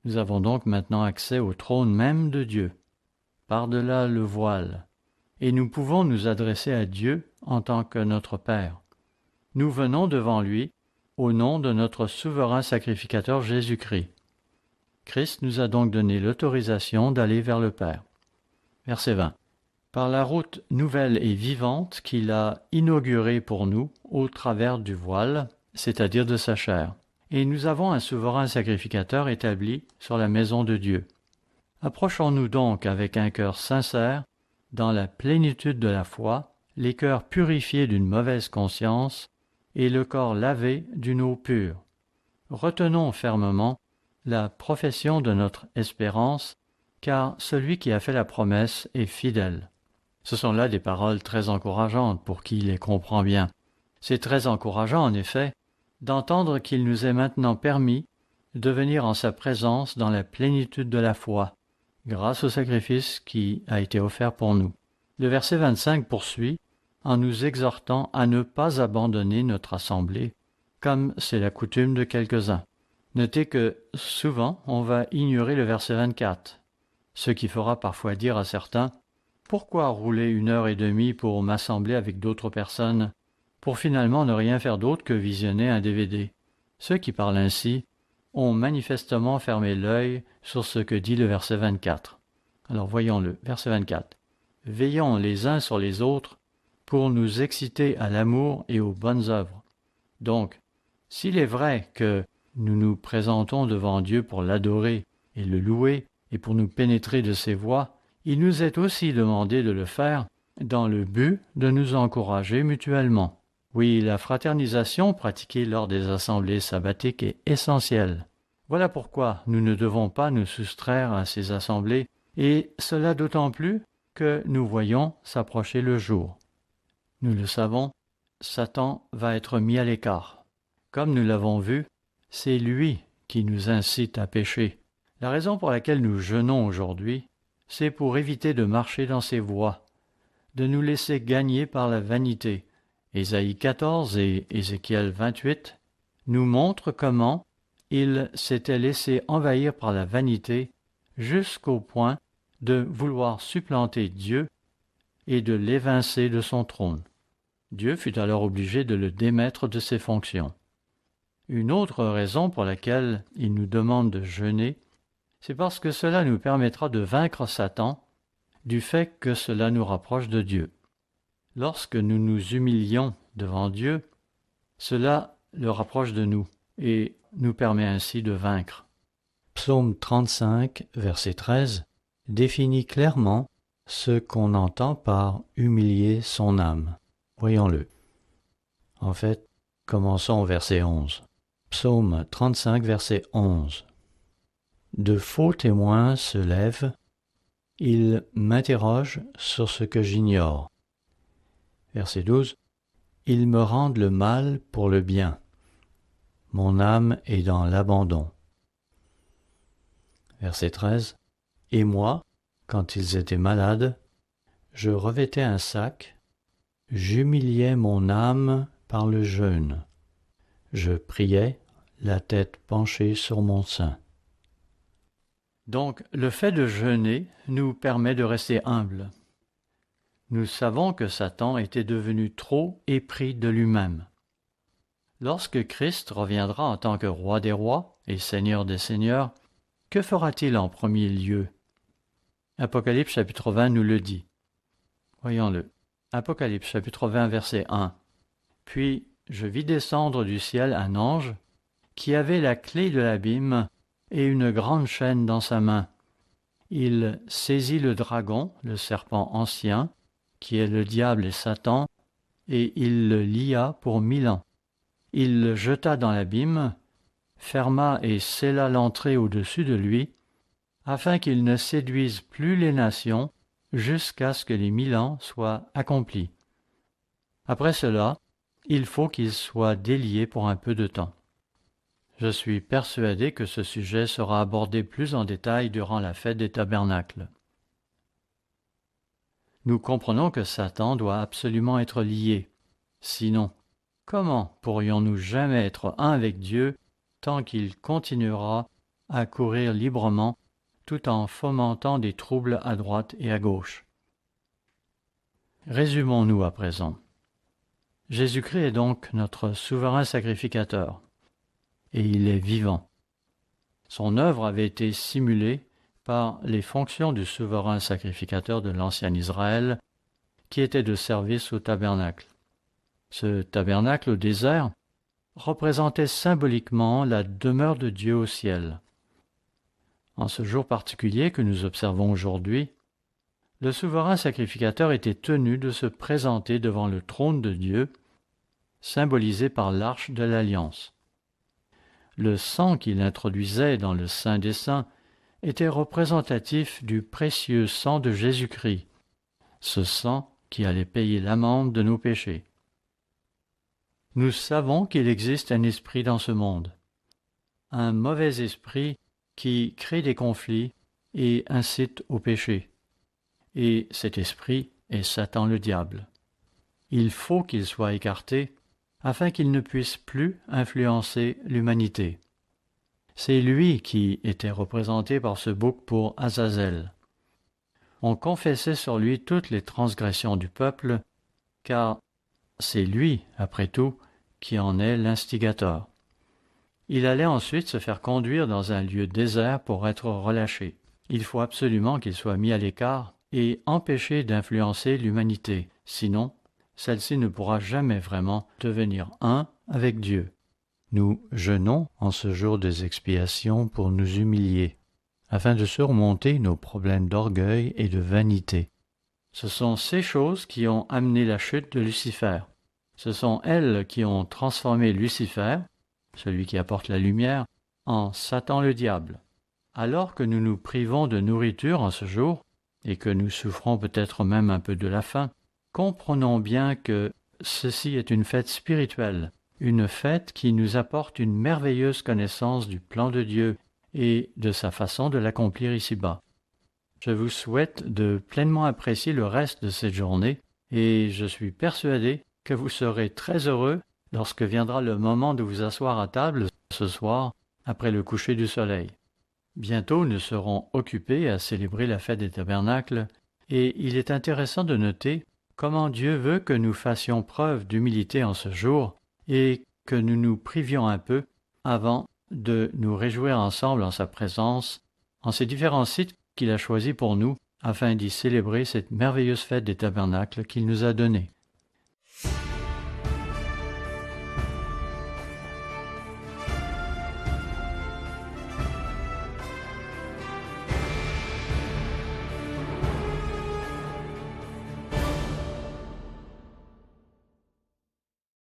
Nous avons donc maintenant accès au trône même de Dieu, par-delà le voile, et nous pouvons nous adresser à Dieu en tant que notre Père. Nous venons devant lui au nom de notre souverain sacrificateur Jésus-Christ. Christ nous a donc donné l'autorisation d'aller vers le Père. Verset 20. Par la route nouvelle et vivante qu'il a inaugurée pour nous au travers du voile, c'est-à-dire de sa chair. Et nous avons un souverain sacrificateur établi sur la maison de Dieu. Approchons-nous donc avec un cœur sincère, dans la plénitude de la foi, les cœurs purifiés d'une mauvaise conscience et le corps lavé d'une eau pure. Retenons fermement la profession de notre espérance, car celui qui a fait la promesse est fidèle. Ce sont là des paroles très encourageantes pour qui les comprend bien. C'est très encourageant, en effet, d'entendre qu'il nous est maintenant permis de venir en sa présence dans la plénitude de la foi, grâce au sacrifice qui a été offert pour nous. Le verset 25 poursuit en nous exhortant à ne pas abandonner notre assemblée, comme c'est la coutume de quelques-uns. Notez que souvent on va ignorer le verset 24, ce qui fera parfois dire à certains « Pourquoi rouler 1h30 pour m'assembler avec d'autres personnes, pour finalement ne rien faire d'autre que visionner un DVD ?» Ceux qui parlent ainsi ont manifestement fermé l'œil sur ce que dit le verset 24. Alors voyons-le, verset 24. « Veillons les uns sur les autres pour nous exciter à l'amour et aux bonnes œuvres. » Donc, s'il est vrai que nous nous présentons devant Dieu pour l'adorer et le louer Et pour nous pénétrer de ses voies, il nous est aussi demandé de le faire dans le but de nous encourager mutuellement. Oui, la fraternisation pratiquée lors des assemblées sabbatiques est essentielle. Voilà pourquoi nous ne devons pas nous soustraire à ces assemblées, et cela d'autant plus que nous voyons s'approcher le jour. Nous le savons, Satan va être mis à l'écart. Comme nous l'avons vu, c'est lui qui nous incite à pécher. La raison pour laquelle nous jeûnons aujourd'hui, c'est pour éviter de marcher dans ses voies, de nous laisser gagner par la vanité. Ésaïe 14 et Ézéchiel 28 nous montrent comment il s'était laissé envahir par la vanité jusqu'au point de vouloir supplanter Dieu et de l'évincer de son trône. Dieu fut alors obligé de le démettre de ses fonctions. Une autre raison pour laquelle il nous demande de jeûner, c'est parce que cela nous permettra de vaincre Satan du fait que cela nous rapproche de Dieu. Lorsque nous nous humilions devant Dieu, cela le rapproche de nous et nous permet ainsi de vaincre. Psaume 35, verset 13, définit clairement ce qu'on entend par humilier son âme. Voyons-le. En fait, commençons au verset 11. Psaume 35, verset 11. De faux témoins se lèvent, ils m'interrogent sur ce que j'ignore. Verset 12. Ils me rendent le mal pour le bien. Mon âme est dans l'abandon. Verset 13. Et moi, quand ils étaient malades, je revêtais un sac, j'humiliais mon âme par le jeûne. Je priais, la tête penchée sur mon sein. Donc, le fait de jeûner nous permet de rester humbles. Nous savons que Satan était devenu trop épris de lui-même. Lorsque Christ reviendra en tant que roi des rois et seigneur des seigneurs, que fera-t-il en premier lieu? Apocalypse chapitre 20 nous le dit. Voyons-le. Apocalypse chapitre 20 verset 1. Puis je vis descendre du ciel un ange qui avait la clé de l'abîme et une grande chaîne dans sa main. Il saisit le dragon, le serpent ancien, qui est le diable et Satan, et il le lia pour 1000 ans. Il le jeta dans l'abîme, ferma et scella l'entrée au-dessus de lui, afin qu'il ne séduise plus les nations jusqu'à ce que les 1000 ans soient accomplis. Après cela, il faut qu'il soit délié pour un peu de temps. Je suis persuadé que ce sujet sera abordé plus en détail durant la fête des tabernacles. Nous comprenons que Satan doit absolument être lié. Sinon, comment pourrions-nous jamais être un avec Dieu tant qu'il continuera à courir librement tout en fomentant des troubles à droite et à gauche? Résumons-nous à présent. Jésus-Christ est donc notre souverain sacrificateur, et il est vivant. Son œuvre avait été simulée par les fonctions du souverain sacrificateur de l'ancien Israël, qui était de service au tabernacle. Ce tabernacle au désert représentait symboliquement la demeure de Dieu au ciel. En ce jour particulier que nous observons aujourd'hui, le souverain sacrificateur était tenu de se présenter devant le trône de Dieu, symbolisé par l'arche de l'Alliance. Le sang qu'il introduisait dans le Saint des Saints était représentatif du précieux sang de Jésus-Christ, ce sang qui allait payer l'amende de nos péchés. Nous savons qu'il existe un esprit dans ce monde, un mauvais esprit qui crée des conflits et incite au péché. Et cet esprit est Satan le diable. Il faut qu'il soit écarté afin qu'il ne puisse plus influencer l'humanité. C'est lui qui était représenté par ce bouc pour Azazel. On confessait sur lui toutes les transgressions du peuple, car c'est lui, après tout, qui en est l'instigateur. Il allait ensuite se faire conduire dans un lieu désert pour être relâché. Il faut absolument qu'il soit mis à l'écart et empêché d'influencer l'humanité, sinon celle-ci ne pourra jamais vraiment devenir un avec Dieu. Nous jeûnons en ce jour des expiations pour nous humilier. afin de surmonter nos problèmes d'orgueil et de vanité. Ce sont ces choses qui ont amené la chute de Lucifer. Ce sont elles qui ont transformé Lucifer, celui qui apporte la lumière, en Satan le diable. Alors que nous nous privons de nourriture en ce jour, et que nous souffrons peut-être même un peu de la faim, comprenons bien que ceci est une fête spirituelle, une fête qui nous apporte une merveilleuse connaissance du plan de Dieu et de sa façon de l'accomplir ici-bas. Je vous souhaite de pleinement apprécier le reste de cette journée et je suis persuadé que vous serez très heureux lorsque viendra le moment de vous asseoir à table ce soir après le coucher du soleil. Bientôt nous serons occupés à célébrer la fête des tabernacles et il est intéressant de noter comment Dieu veut que nous fassions preuve d'humilité en ce jour et que nous nous privions un peu avant de nous réjouir ensemble en sa présence, en ces différents sites qu'il a choisis pour nous afin d'y célébrer cette merveilleuse fête des tabernacles qu'il nous a donnée.